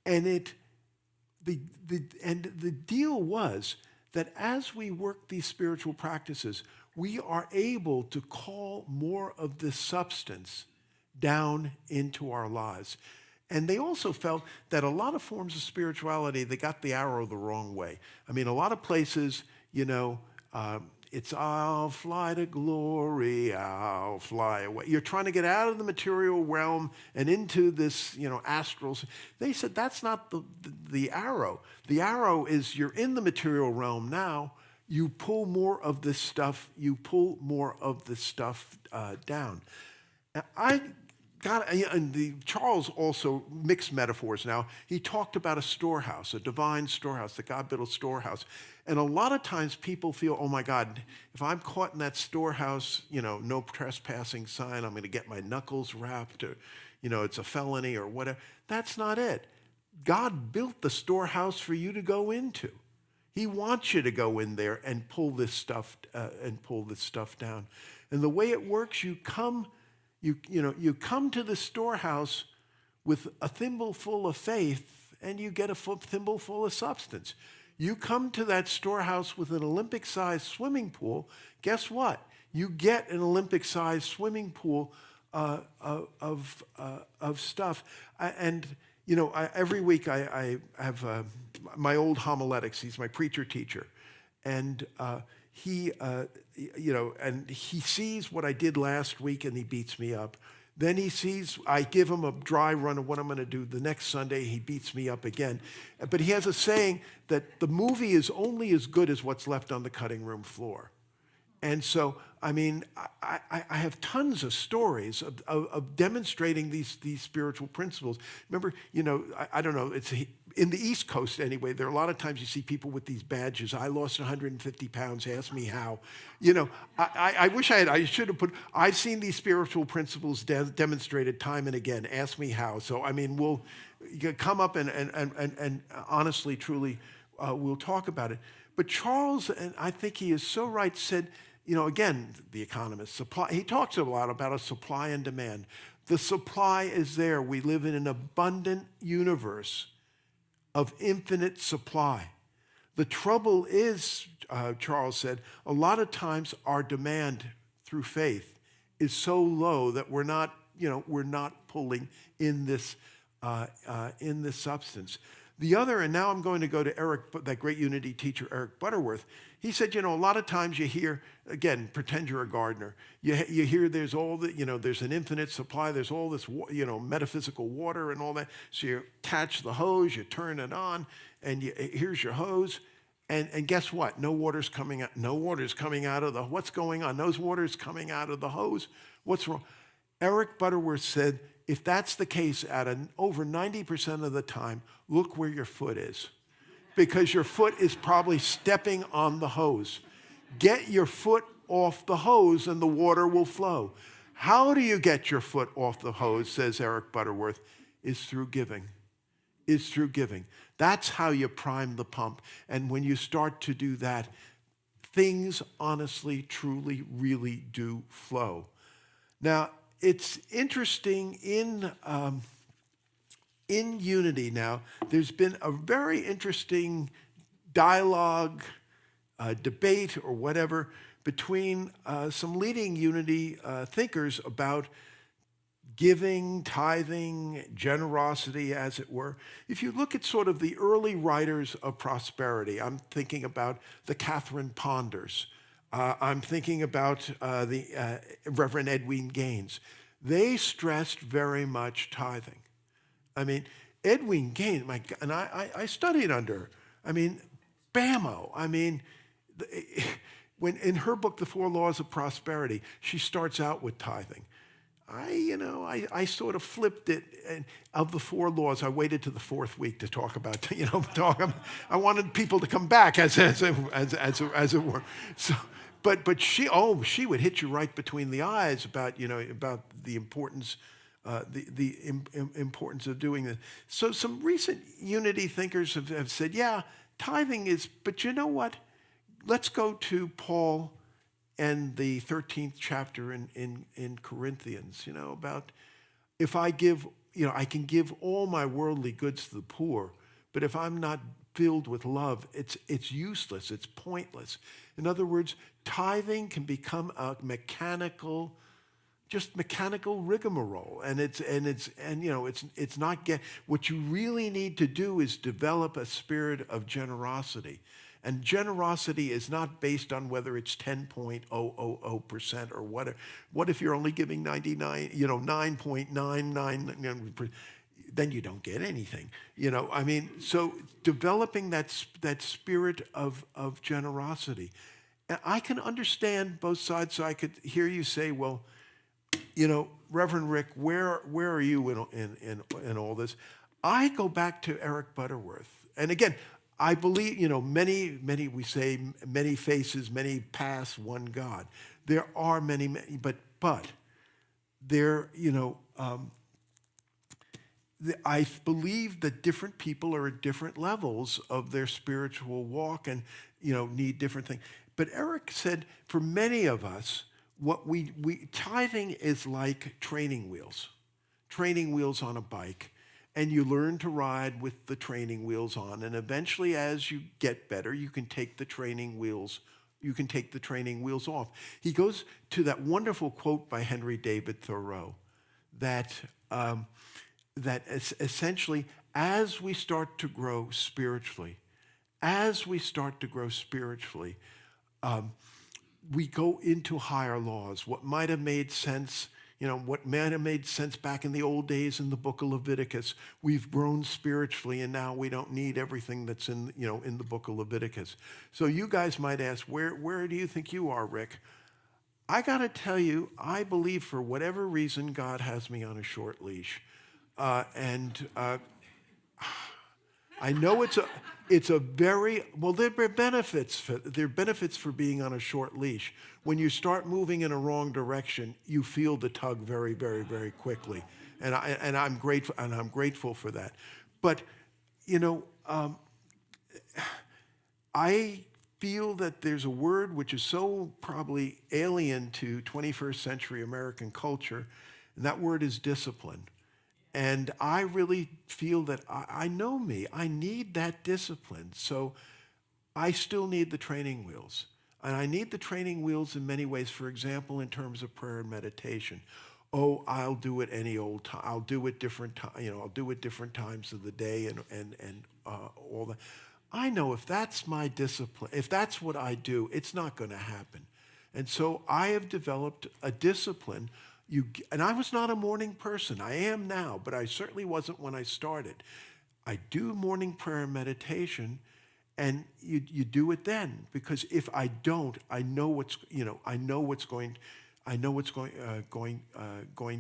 And the deal was that as we work these spiritual practices, we are able to call more of this substance down into our lives. And they also felt that a lot of forms of spirituality, they got the arrow the wrong way. A lot of places, it's I'll fly to glory, I'll fly away. You're trying to get out of the material realm and into this, astral. They said that's not the arrow. The arrow is you're in the material realm now. You pull more of this stuff. Down. Charles also mixed metaphors now. He talked about a storehouse, a divine storehouse, the God built storehouse. And a lot of times people feel, oh my God, if I'm caught in that storehouse, no trespassing sign, I'm going to get my knuckles rapped, or, it's a felony or whatever. That's not it. God built the storehouse for you to go into. He wants you to go in there and pull this stuff down. And the way it works, you come to the storehouse with a thimbleful of faith, and you get a thimbleful of substance. You come to that storehouse with an Olympic-sized swimming pool. Guess what? You get an Olympic-sized swimming pool of stuff. Every week I have my old homiletics. He's my preacher teacher, and he sees what I did last week, and he beats me up. Then he sees, I give him a dry run of what I'm going to do the next Sunday. He beats me up again. But he has a saying that the movie is only as good as what's left on the cutting room floor. And so, I have tons of stories of demonstrating these spiritual principles. Remember, I don't know, it's in the East Coast anyway, there are a lot of times you see people with these badges. I lost 150 pounds, ask me how. I wish I should have I've seen these spiritual principles demonstrated time and again. Ask me how. So, we'll come up and honestly, truly, we'll talk about it. But Charles, and I think he is so right, said, again, the economist, supply. He talks a lot about a supply and demand. The supply is there. We live in an abundant universe of infinite supply. The trouble is, Charles said, a lot of times our demand through faith is so low that we're not pulling in this substance. The other, and now I'm going to go to Eric, that great unity teacher, Eric Butterworth. He said, a lot of times you hear, again, pretend you're a gardener. You hear there's there's an infinite supply. There's all this, metaphysical water and all that. So you attach the hose, you turn it on, and here's your hose. And guess what? No water's coming out. No water's coming out of what's going on? Those water's coming out of the hose. What's wrong? Eric Butterworth said, if that's the case over 90% of the time, look where your foot is. Because your foot is probably stepping on the hose. Get your foot off the hose and the water will flow. How do you get your foot off the hose, says Eric Butterworth, is through giving. That's how you prime the pump. And when you start to do that, things honestly, truly, really do flow. Now, it's interesting in unity now, there's been a very interesting dialogue, debate, or whatever, between some leading unity thinkers about giving, tithing, generosity, as it were. If you look at sort of the early writers of prosperity, I'm thinking about the Catherine Ponders. I'm thinking about the Reverend Edwin Gaines. They stressed very much tithing. Edwin Gaines, and I studied under her. Bammo. When in her book, The 4 Laws of Prosperity, she starts out with tithing. I sort of flipped it, and of the 4 laws, I waited to the 4th week to talk about, I wanted people to come back as it were. So, but she would hit you right between the eyes about the importance, importance of doing this. So some recent unity thinkers have said, yeah, tithing is, but you know what? Let's go to Paul and the 13th chapter in Corinthians, about if I give, I can give all my worldly goods to the poor, but if I'm not filled with love, it's useless, it's pointless. In other words, tithing can become a mechanical rigmarole, and it's not what you really need to do is develop a spirit of generosity. And generosity is not based on whether it's 10.000% or what. What if you're only giving 9.99%? Then you don't get anything. So developing that spirit of generosity. And I can understand both sides, so I could hear you say, well, Reverend Rick, where are you in all this? I go back to Eric Butterworth. And again, I believe, many, we say many faces, many paths, one God. There are many, but there, I believe that different people are at different levels of their spiritual walk and, need different things. But Eric said, for many of us, what we tithing is like training wheels on a bike. And you learn to ride with the training wheels on. And eventually, as you get better, you can take the training wheels off. He goes to that wonderful quote by Henry David Thoreau that essentially, as we start to grow spiritually, we go into higher laws. What might have made sense back in the old days in the book of Leviticus, we've grown spiritually, and now we don't need everything that's in the book of Leviticus. So you guys might ask, where do you think you are, Rick? I got to tell you, I believe for whatever reason, God has me on a short leash. I know it's a very, well, there are benefits for being on a short leash. When you start moving in a wrong direction, you feel the tug very, very, very quickly. And I'm grateful for that. But, I feel that there's a word which is so probably alien to 21st century American culture, and that word is discipline. And I really feel that I know me. I need that discipline. So I still need the training wheels. And I need the training wheels in many ways. For example, in terms of prayer and meditation. Oh, I'll do it any old time. I'll do it different time. I'll do it different times of the day and all that. I know if that's my discipline, if that's what I do, it's not going to happen. And so I have developed a discipline. And I was not a morning person. I am now, but I certainly wasn't when I started. I do morning prayer and meditation, and you do it then, because if I don't, I know what's going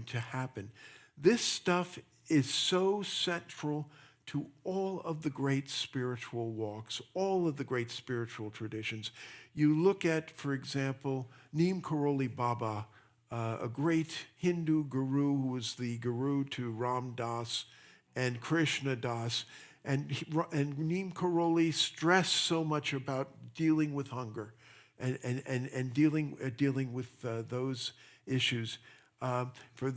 to happen. This stuff is so central to all of the great spiritual walks, all of the great spiritual traditions. You look at, for example, Neem Karoli Baba, a great Hindu guru who was the guru to Ram Das and Krishna Das. And Neem Karoli stressed so much about dealing with hunger and dealing with those issues. And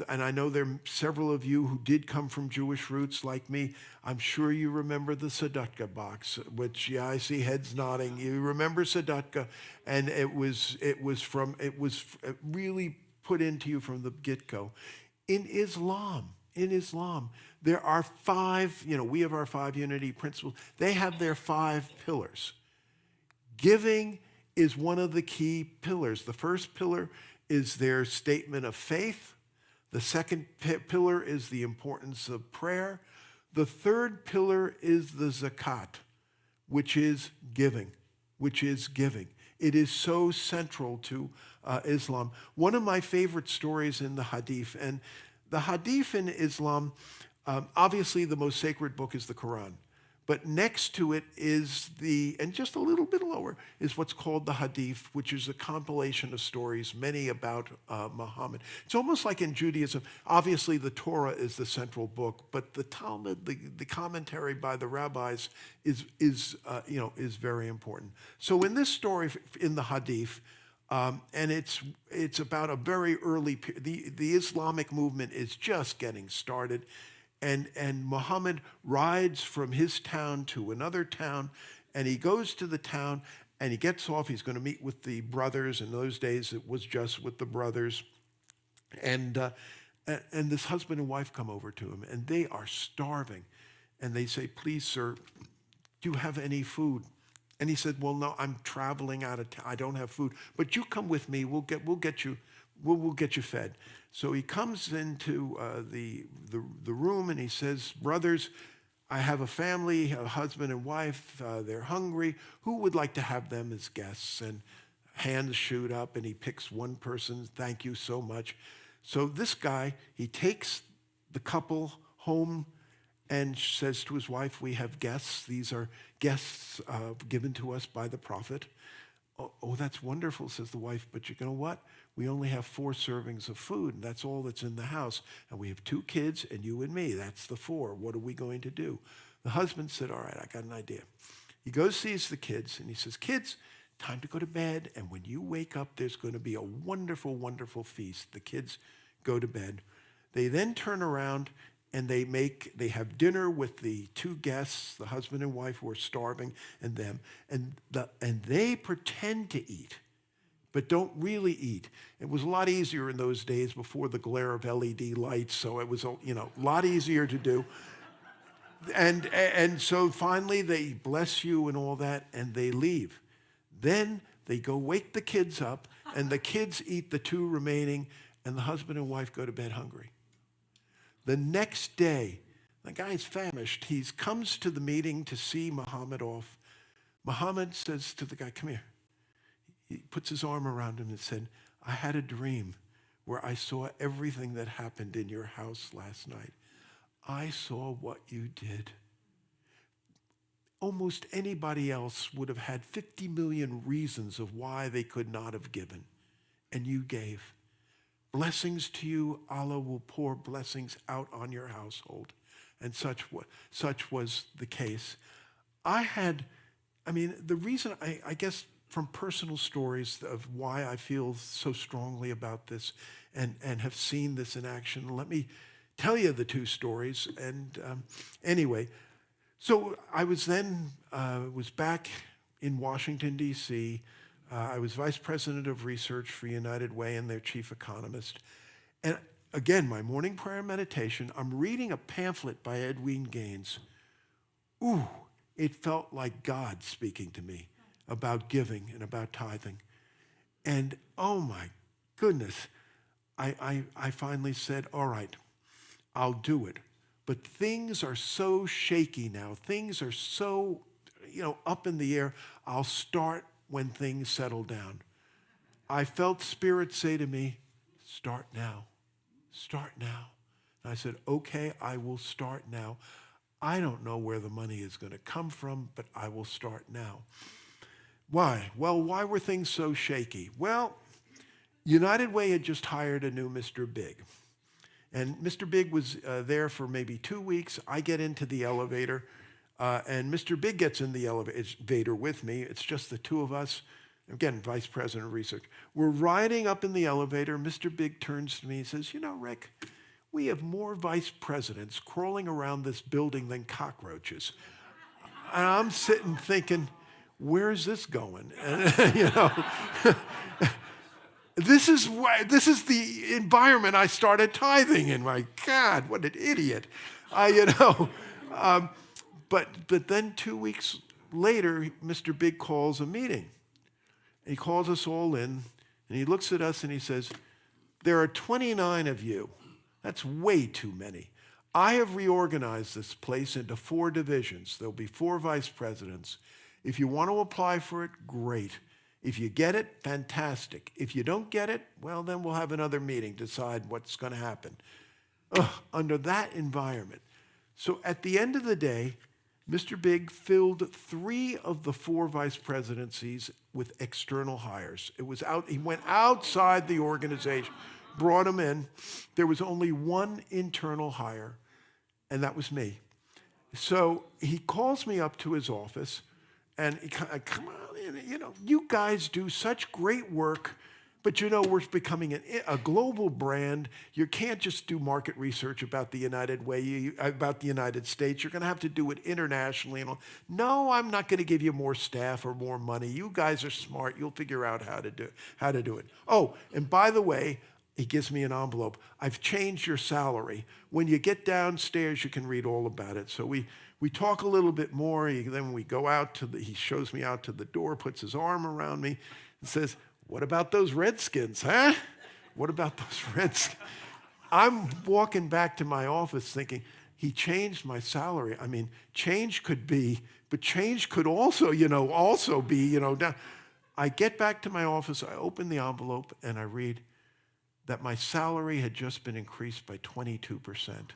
I know there are several of you who did come from Jewish roots like me. I'm sure you remember the tzedakah box, which, I see heads nodding. You remember tzedakah, and it was really put into you from the get-go. In Islam, there are 5, we have our 5 unity principles. They have their 5 pillars. Giving is one of the key pillars. The first pillar is their statement of faith. The second pillar is the importance of prayer. The third pillar is the zakat, which is giving. It is so central to Islam. One of my favorite stories in the Hadith, and the Hadith in Islam, obviously the most sacred book is the Quran. But next to it is and just a little bit lower, is what's called the Hadith, which is a compilation of stories, many about Muhammad. It's almost like in Judaism. Obviously, the Torah is the central book, but the Talmud, the commentary by the rabbis, is very important. So in this story, in the Hadith, and it's about a very early period. The Islamic movement is just getting started. And Muhammad rides from his town to another town, and he goes to the town, and he gets off. He's going to meet with the brothers. In those days, it was just with the brothers. And this husband and wife come over to him, and they are starving. And they say, "Please, sir, do you have any food?" And he said, well, no, I'm traveling out of town. I don't have food. But you come with me. We'll get you fed. So he comes into the room and he says, brothers, I have a family, a husband and wife. They're hungry. Who would like to have them as guests? And hands shoot up and he picks one person. Thank you so much. So this guy, he takes the couple home and says to his wife, we have guests. These are guests given to us by the prophet. Oh, that's wonderful, says the wife, but you know what? We only have 4 servings of food, and that's all that's in the house. And we have 2 kids, and you and me. That's the 4. What are we going to do? The husband said, all right, I got an idea. He goes, sees the kids, and he says, kids, time to go to bed, and when you wake up, there's going to be a wonderful, wonderful feast. The kids go to bed. They then turn around and they have dinner with the 2 guests, the husband and wife who are starving, and them, and they pretend to eat, but don't really eat. It was a lot easier in those days before the glare of LED lights, so it was a lot easier to do. And so finally they bless you and all that, and they leave. Then they go wake the kids up, and the kids eat the 2 remaining, and the husband and wife go to bed hungry. The next day, the guy's famished. He comes to the meeting to see Muhammad off. Muhammad says to the guy, come here. He puts his arm around him and said, I had a dream where I saw everything that happened in your house last night. I saw what you did. Almost anybody else would have had 50 million reasons of why they could not have given, and you gave. Blessings to you, Allah will pour blessings out on your household. And such was the case. The reason, I guess, from personal stories of why I feel so strongly about this and have seen this in action, let me tell you the 2 stories. And anyway, so I was back in Washington, D.C., I was vice president of research for United Way and their chief economist. And again, my morning prayer and meditation, I'm reading a pamphlet by Edwin Gaines. Ooh, it felt like God speaking to me about giving and about tithing. And oh my goodness, I finally said, all right, I'll do it. But things are so shaky now. Things are so, up in the air. I'll start when things settle down. I felt Spirit say to me, start now. Start now. And I said, okay, I will start now. I don't know where the money is going to come from, but I will start now. Why? Well, why were things so shaky? Well, United Way had just hired a new Mr. Big. And Mr. Big was there for maybe 2 weeks. I get into the elevator. And Mr. Big gets in the elevator with me. It's just the 2 of us. Again, vice president of research. We're riding up in the elevator. Mr. Big turns to me and says, Rick, we have more vice presidents crawling around this building than cockroaches. And I'm sitting thinking, where is this going? And, this is the environment I started tithing in. My God, what an idiot. But then 2 weeks later, Mr. Big calls a meeting. He calls us all in, and he looks at us and he says, there are 29 of you. That's way too many. I have reorganized this place into 4 divisions. There'll be 4 vice presidents. If you want to apply for it, great. If you get it, fantastic. If you don't get it, well, then we'll have another meeting, decide what's going to happen. Under that environment. So at the end of the day, Mr. Big filled 3 of the 4 vice presidencies with external hires. He went outside the organization, brought them in. There was only 1 internal hire, and that was me. So he calls me up to his office, and he come on, you guys do such great work, but we're becoming a global brand. You can't just do market research about the United Way, about the United States. You're going to have to do it internationally. No, I'm not going to give you more staff or more money. You guys are smart. You'll figure out how to do it. Oh, and by the way, he gives me an envelope. I've changed your salary. When you get downstairs, you can read all about it. So we talk a little bit more. Then we go out he shows me out to the door, puts his arm around me, and says, "What about those Redskins, huh? What about those Redskins?" I'm walking back to my office thinking, he changed my salary. I mean, change could be, but change could also be, down. I get back to my office, I open the envelope, and I read that my salary had just been increased by 22%.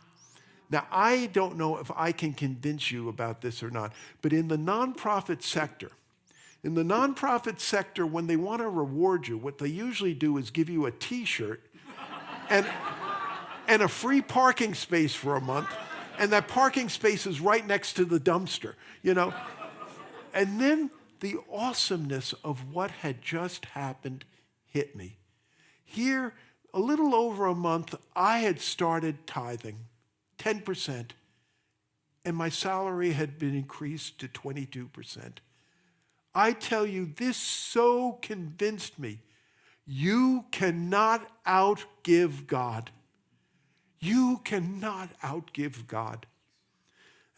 Now, I don't know if I can convince you about this or not, but in the nonprofit sector, when they want to reward you, what they usually do is give you a T-shirt and a free parking space for a month, and that parking space is right next to the dumpster, And then the awesomeness of what had just happened hit me. Here, a little over a month, I had started tithing, 10%, and my salary had been increased to 22%. I tell you, this so convinced me. You cannot outgive God. You cannot outgive God.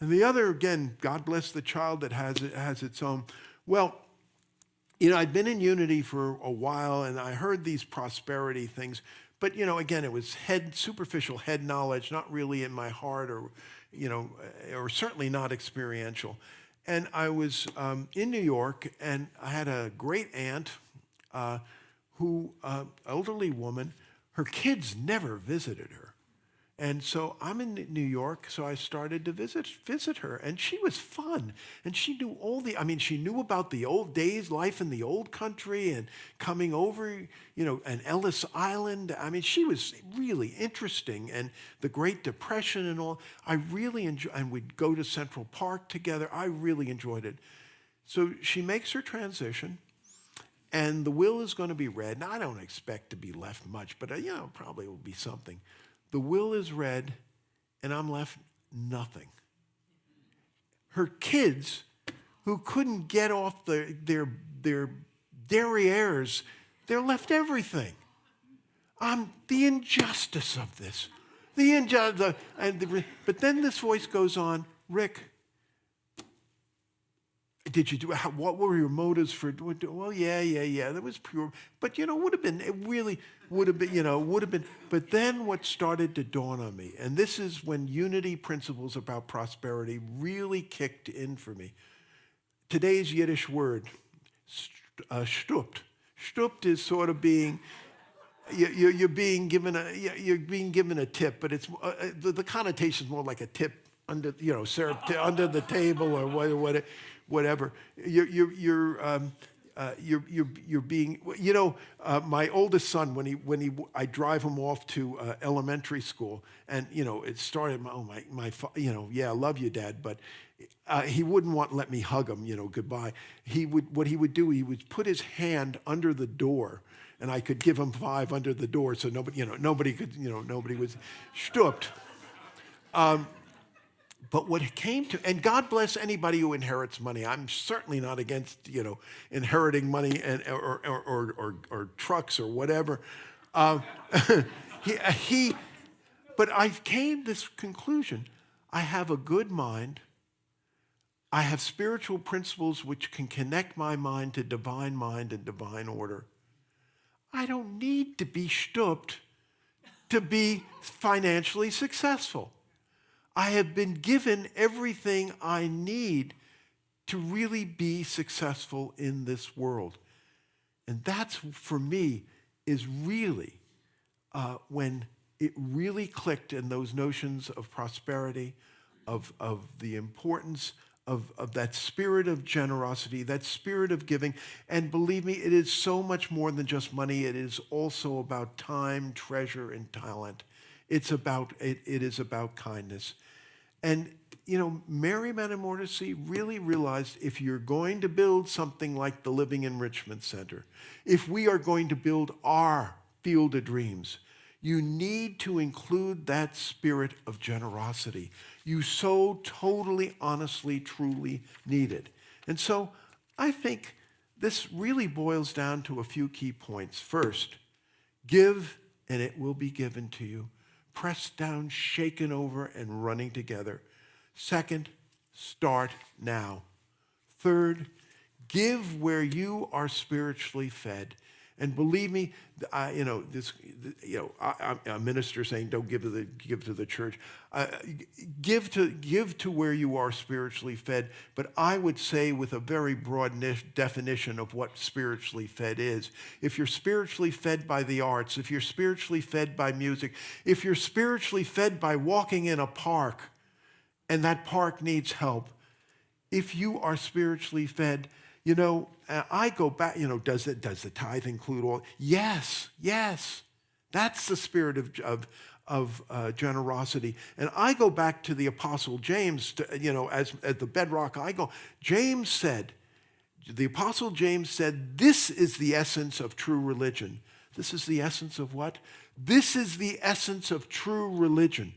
And the other, again, God bless the child that has its own. Well, I'd been in Unity for a while, and I heard these prosperity things. But, again, it was superficial head knowledge, not really in my heart or certainly not experiential. And I was in New York, and I had a great aunt elderly woman, her kids never visited her. And so I'm in New York, so I started to visit her, and she was fun. And she knew she knew about the old days, life in the old country, and coming over, and Ellis Island. She was really interesting, and the Great Depression and all. I really enjoyed, and we'd go to Central Park together. I really enjoyed it. So she makes her transition, and the will is going to be read. Now, I don't expect to be left much, but probably will be something. The will is read, and I'm left nothing. Her kids, who couldn't get off their derrieres, they're left everything. The injustice of this. But then this voice goes on, Rick, did you do? What were your motives for? Well, yeah. That was pure. But it really would have been. But then what started to dawn on me, and this is when unity principles about prosperity really kicked in for me. Today's Yiddish word, stupt. Stupt is sort of being. You're being given a tip, but it's the connotation is more like a tip under under the table or whatever. You're being, my oldest son, I drive him off to elementary school, and it started. I love you, Dad, but he wouldn't let me hug him. Goodbye. What he would do, he would put his hand under the door, and I could give him 5 under the door, so nobody was stooped. But what it came to, and God bless anybody who inherits money. I'm certainly not against, inheriting money or trucks or whatever. But I came to this conclusion. I have a good mind. I have spiritual principles which can connect my mind to divine mind and divine order. I don't need to be stooped to be financially successful. I have been given everything I need to really be successful in this world. And that's, for me, is really when it really clicked in those notions of prosperity, of the importance of that spirit of generosity, that spirit of giving. And believe me, it is so much more than just money. It is also about time, treasure, and talent. It is about kindness. And, Mary Manon Morrissey really realized if you're going to build something like the Living Enrichment Center, if we are going to build our Field of Dreams, you need to include that spirit of generosity. You so totally, honestly, truly need it. And so I think this really boils down to a few key points. First, give and it will be given to you. Pressed down, shaken over, and running together. Second, start now. Third, give where you are spiritually fed. And believe me, I'm a minister saying don't give to the church. Give to where you are spiritually fed. But I would say with a very broad definition of what spiritually fed is. If you're spiritually fed by the arts, if you're spiritually fed by music, if you're spiritually fed by walking in a park, and that park needs help, if you are spiritually fed, I go back, does the tithe include all? Yes. That's the spirit of generosity. And I go back to the Apostle James, as the bedrock the Apostle James said, this is the essence of true religion. This is the essence of what? This is the essence of true religion.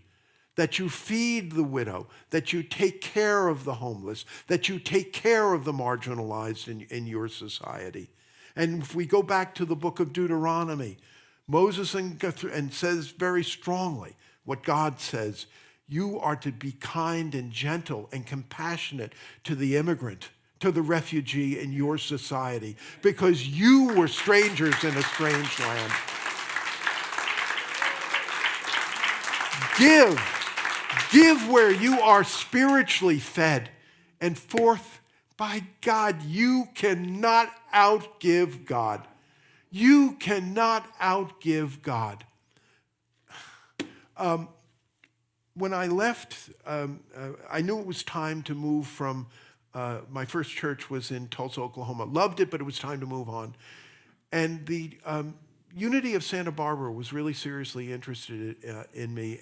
That you feed the widow, that you take care of the homeless, that you take care of the marginalized in your society. And if we go back to the book of Deuteronomy, Moses and says very strongly what God says, you are to be kind and gentle and compassionate to the immigrant, to the refugee in your society, because you were strangers in a strange land. Give where you are spiritually fed. And fourth, by God, you cannot outgive God. You cannot outgive God. When I left, I knew it was time to move from, my first church was in Tulsa, Oklahoma. Loved it, but it was time to move on. And the Unity of Santa Barbara was really seriously interested in me,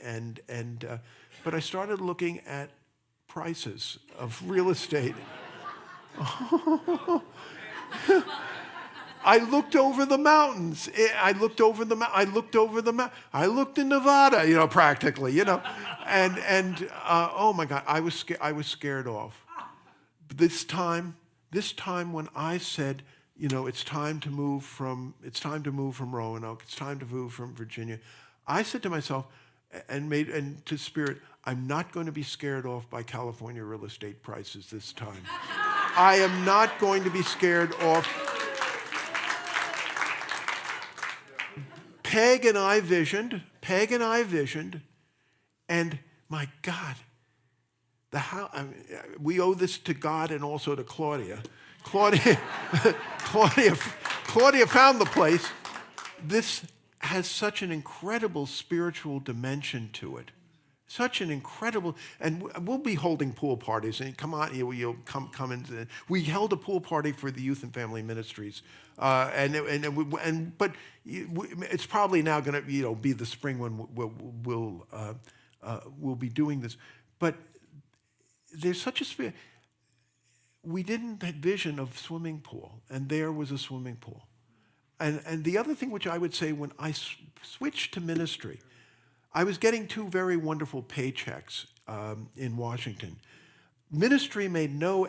but I started looking at prices of real estate. I looked over the mountains. I looked in Nevada, practically, and oh my God, I was scared off. This time when I said, it's time to move from Roanoke, it's time to move from Virginia, I said to myself and to Spirit, I'm not going to be scared off by California real estate prices this time. I am not going to be scared off. Peg and I visioned, and my God, we owe this to God and also to Claudia. Claudia found the place. This has such an incredible spiritual dimension to it. Such an incredible, and we'll be holding pool parties. And come on, you'll come in. We held a pool party for the Youth and Family Ministries, but it's probably now going to be the spring when we'll be doing this. But there's such a spirit. We didn't have vision of swimming pool, and there was a swimming pool. And the other thing which I would say when I switched to ministry, I was getting two very wonderful paychecks in Washington. Ministry made no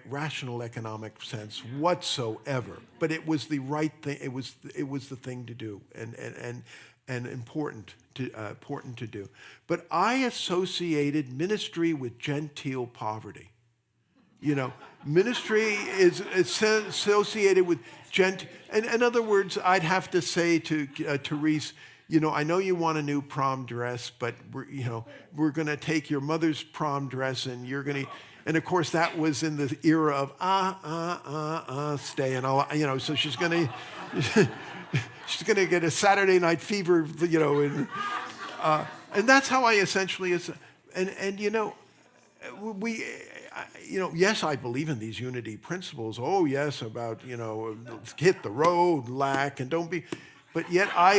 rational economic sense whatsoever, but it was the right thing. It was the thing to do, and important to do. But I associated ministry with genteel poverty. Ministry is associated with in other words, I'd have to say to Therese, I know you want a new prom dress, but we're going to take your mother's prom dress, and you're going to, and of course that was in the era of stay, and so she's going to get a Saturday Night Fever, and that's how I essentially is, and yes, I believe in these unity principles. Oh, yes, about, hit the road, lack, and don't be. But yet I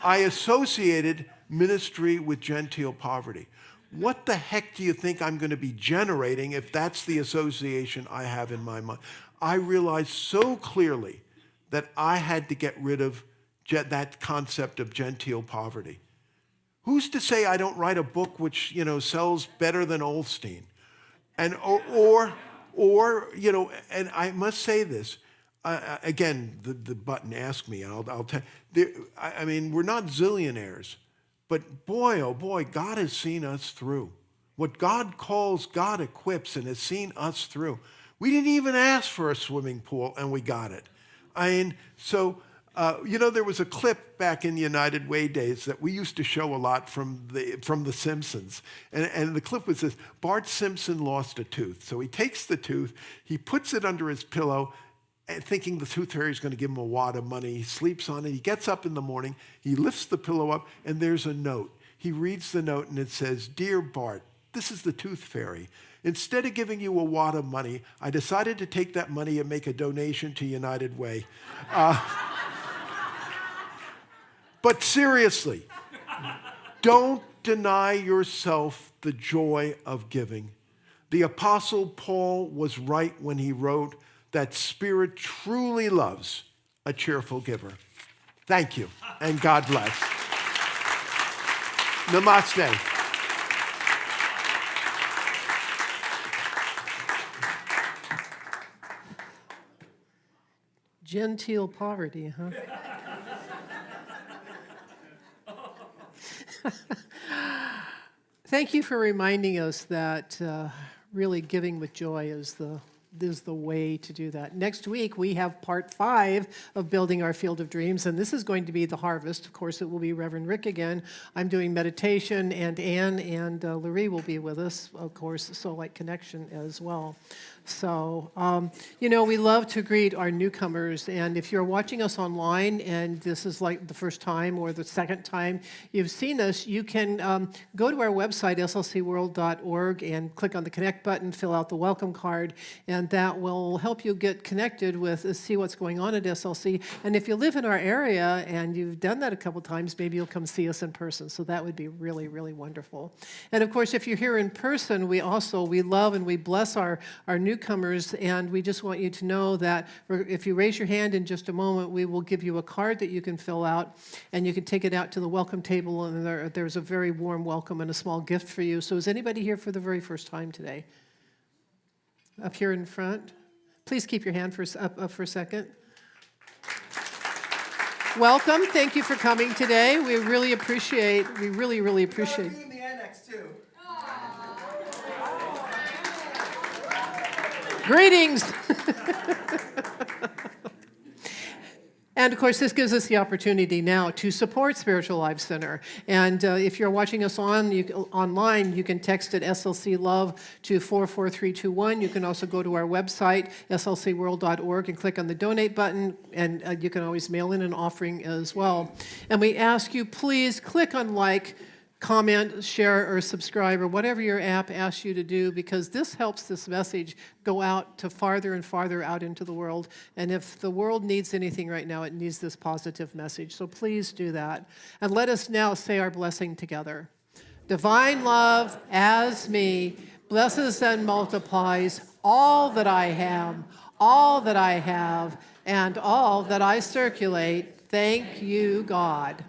associated ministry with genteel poverty. What the heck do you think I'm going to be generating if that's the association I have in my mind? I realized so clearly that I had to get rid of that concept of genteel poverty. Who's to say I don't write a book which, sells better than Olstein? And or and I must say this, again, the button, ask me, and I'll tell you. I mean, we're not zillionaires, but boy, oh boy, God has seen us through. What God calls, God equips and has seen us through. We didn't even ask for a swimming pool, and we got it. I mean, so, there was a clip back in the United Way days that we used to show a lot from The Simpsons. And the clip was this: Bart Simpson lost a tooth. So he takes the tooth, he puts it under his pillow, thinking the tooth fairy is going to give him a wad of money. He sleeps on it. He gets up in the morning. He lifts the pillow up, and there's a note. He reads the note, and it says, "Dear Bart, this is the tooth fairy. Instead of giving you a wad of money, I decided to take that money and make a donation to United Way." But seriously, don't deny yourself the joy of giving. The Apostle Paul was right when he wrote that Spirit truly loves a cheerful giver. Thank you, and God bless. Namaste. Genteel poverty, huh? Thank you for reminding us that really giving with joy is the way to do that. Next week, we have part 5 of Building Our Field of Dreams, and this is going to be the harvest. Of course, it will be Reverend Rick again. I'm doing meditation, and Anne and Larry will be with us, of course, Soul Light Connection as well. So, we love to greet our newcomers, and if you're watching us online and this is like the first time or the second time you've seen us, you can go to our website, slcworld.org, and click on the Connect button, fill out the welcome card, and that will help you get connected with, see what's going on at SLC. And if you live in our area and you've done that a couple times, maybe you'll come see us in person, so that would be really, really wonderful. And of course, if you're here in person, we love and we bless our newcomers, and we just want you to know that if you raise your hand in just a moment, we will give you a card that you can fill out, and you can take it out to the welcome table, and there's a very warm welcome and a small gift for you. So is anybody here for the very first time today? Up here in front? Please keep your hand up for a second. Welcome. Thank you for coming today. We really appreciate. in the annex too. Greetings. And of course, this gives us the opportunity now to support Spiritual Life Center. And if you're watching us online, you can text at SLC Love to 44321. You can also go to our website, slcworld.org, and click on the donate button. And you can always mail in an offering as well. And we ask you, please click on like, comment, share, or subscribe, or whatever your app asks you to do, because this helps this message go out to farther and farther out into the world. And if the world needs anything right now, it needs this positive message. So please do that. And let us now say our blessing together. Divine love as me blesses and multiplies all that I am, all that I have, and all that I circulate. Thank you, God.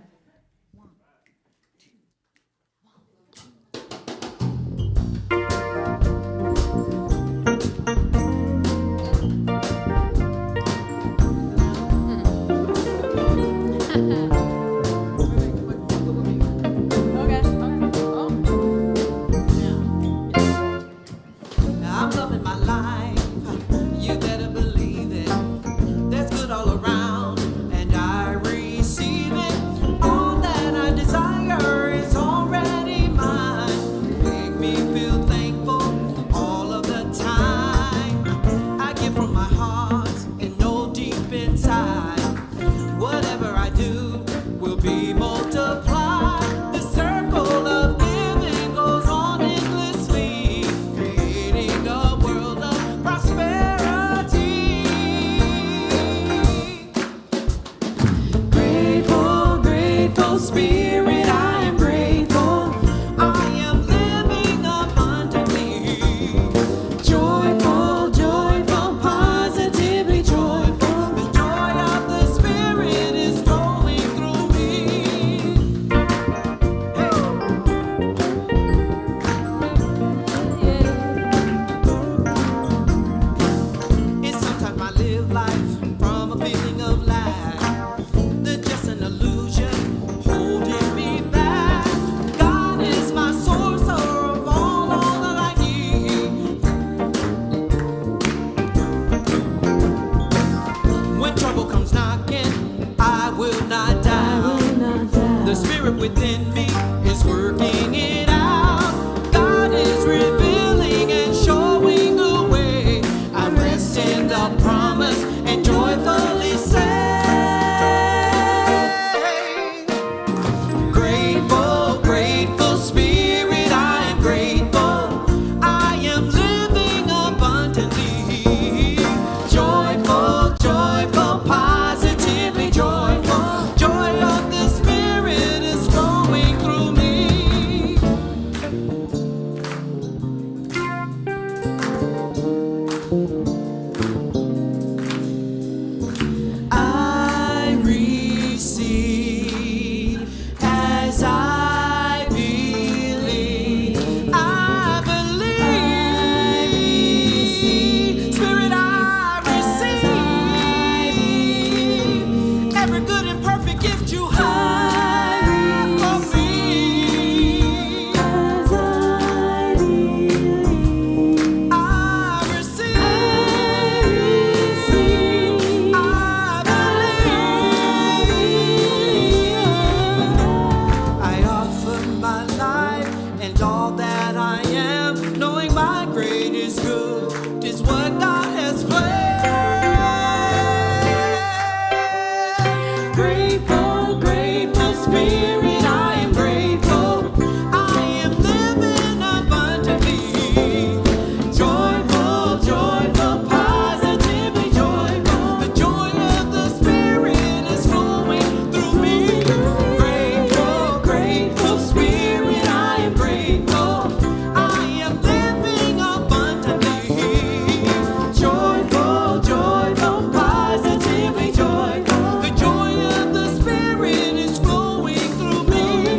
I'm loving my life. You better believe it. There's good all around, and I receive it. All that I desire is already mine. Make me feel thankful all of the time. I give from my heart and know deep inside, whatever I do will be multiplied. The circle of living goes on endlessly, creating a world of prosperity. Grateful, grateful spirit, I am grateful. I am living abundantly. Joyful, joyful, positively joyful. The joy of the spirit is flowing through me. It's sometimes I live life from not doubt. The spirit within me is working it out. God is revealing and showing the way. I rest in the promise and joyfully say, grateful, grateful spirit, I am grateful. I am living abundantly. Joyful, joyful, positively joyful. Joy of the spirit is flowing through me. I receive as I believe. I believe. Spirit, I receive. Every good and perfect gift you have for me. I receive. I believe. I offer my life and all that I am, knowing my greatest good is what God has planned. Grateful, grateful spirit, I am grateful. I am living abundantly. Joyful, joyful, positively joyful. The joy of the spirit is flowing through me. Grateful, grateful spirit, I am grateful. I am living abundantly. Joyful, joyful, positively joyful. The joy of the spirit is flowing through me.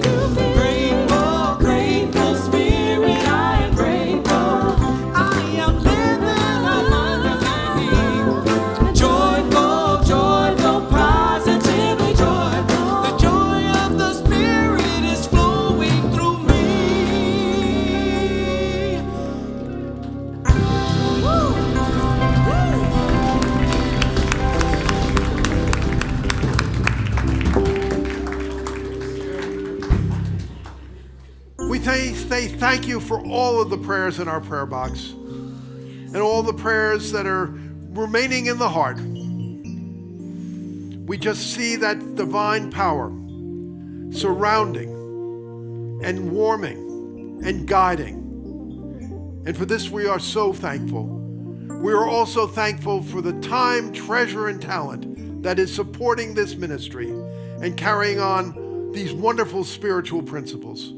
Grateful, grateful spirit, I am grateful. I am living abundantly. Joyful, joyful, positively joyful. The joy of the spirit is flowing through me. We say thank you for all of the prayers in our prayer box and all the prayers that are remaining in the heart. We just see that divine power surrounding and warming and guiding. And for this, we are so thankful. We are also thankful for the time, treasure, and talent that is supporting this ministry and carrying on these wonderful spiritual principles.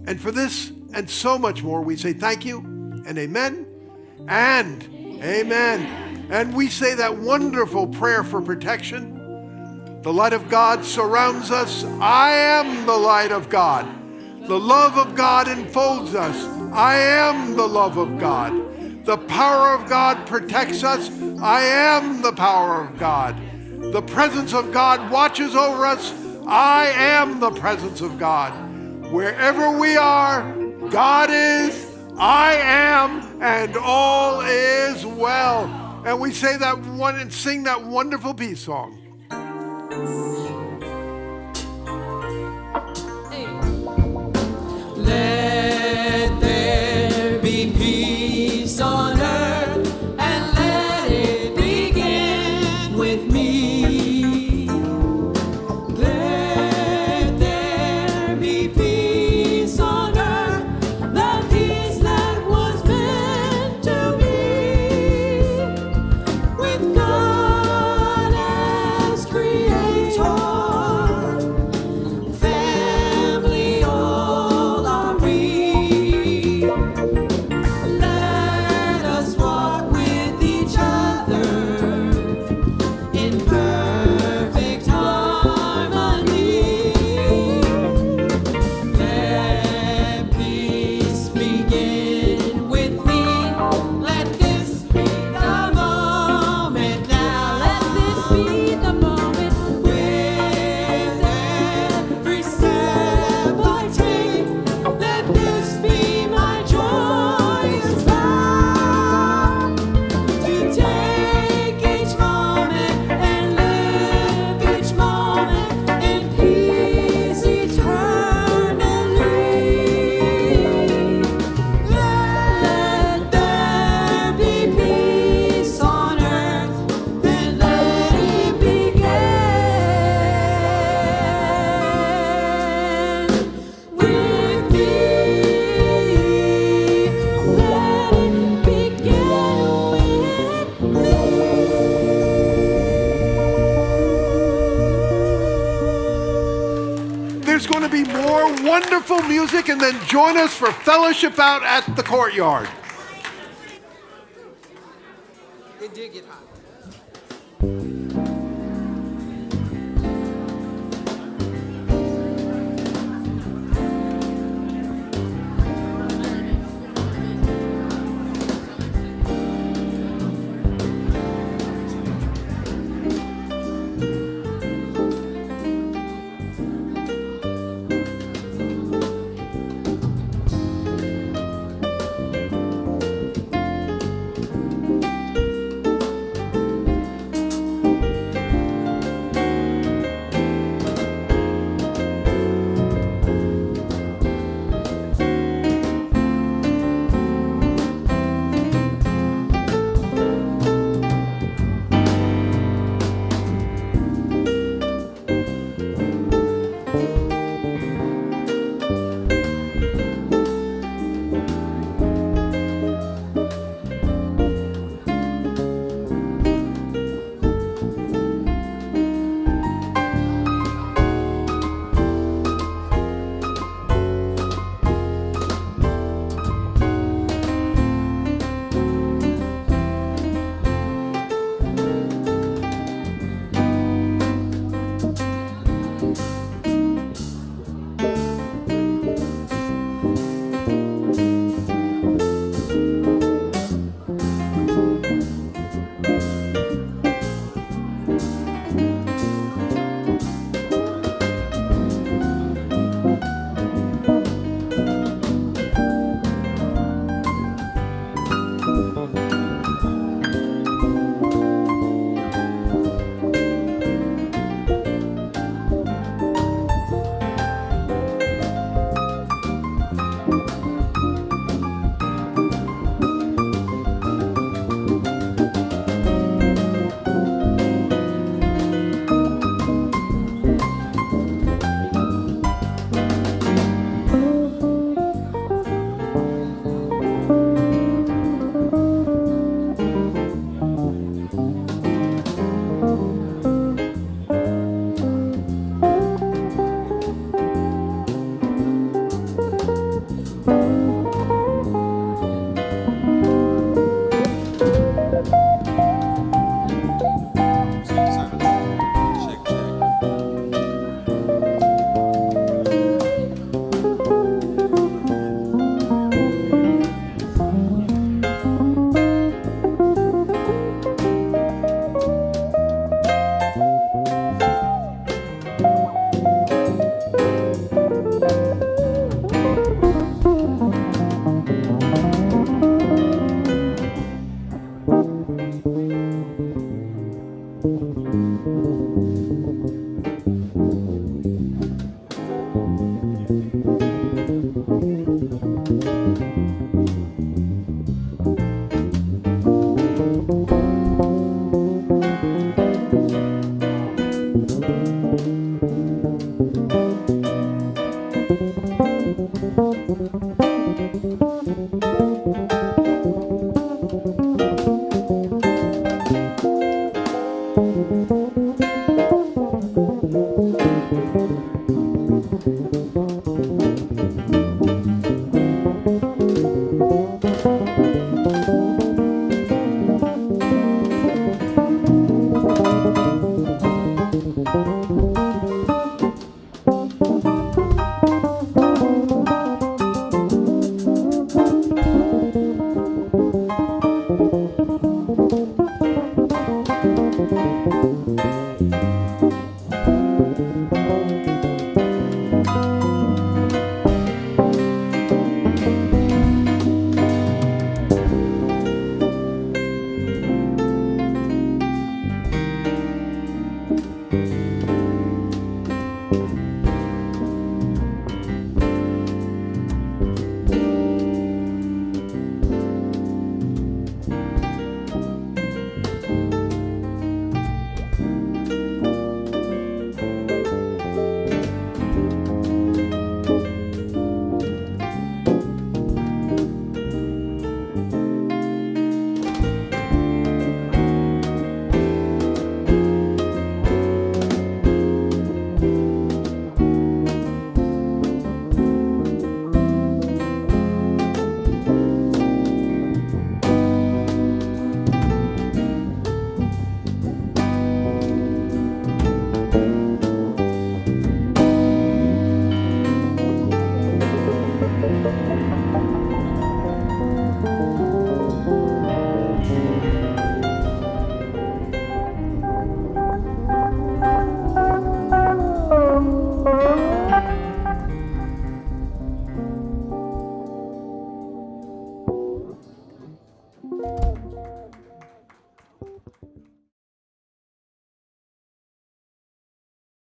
And for this and so much more, we say thank you and amen and amen. And we say that wonderful prayer for protection. The light of God surrounds us. I am the light of God. The love of God enfolds us. I am the love of God. The power of God protects us. I am the power of God. The presence of God watches over us. I am the presence of God. Wherever we are, God is, I am, and all is well. And we say that one and sing that wonderful peace song. Let there be peace on earth, and let it begin with me. Let there be peace on earth, the peace that was meant to be, with God there's going to be more wonderful music, and then join us for fellowship out at the courtyard. It did get hot.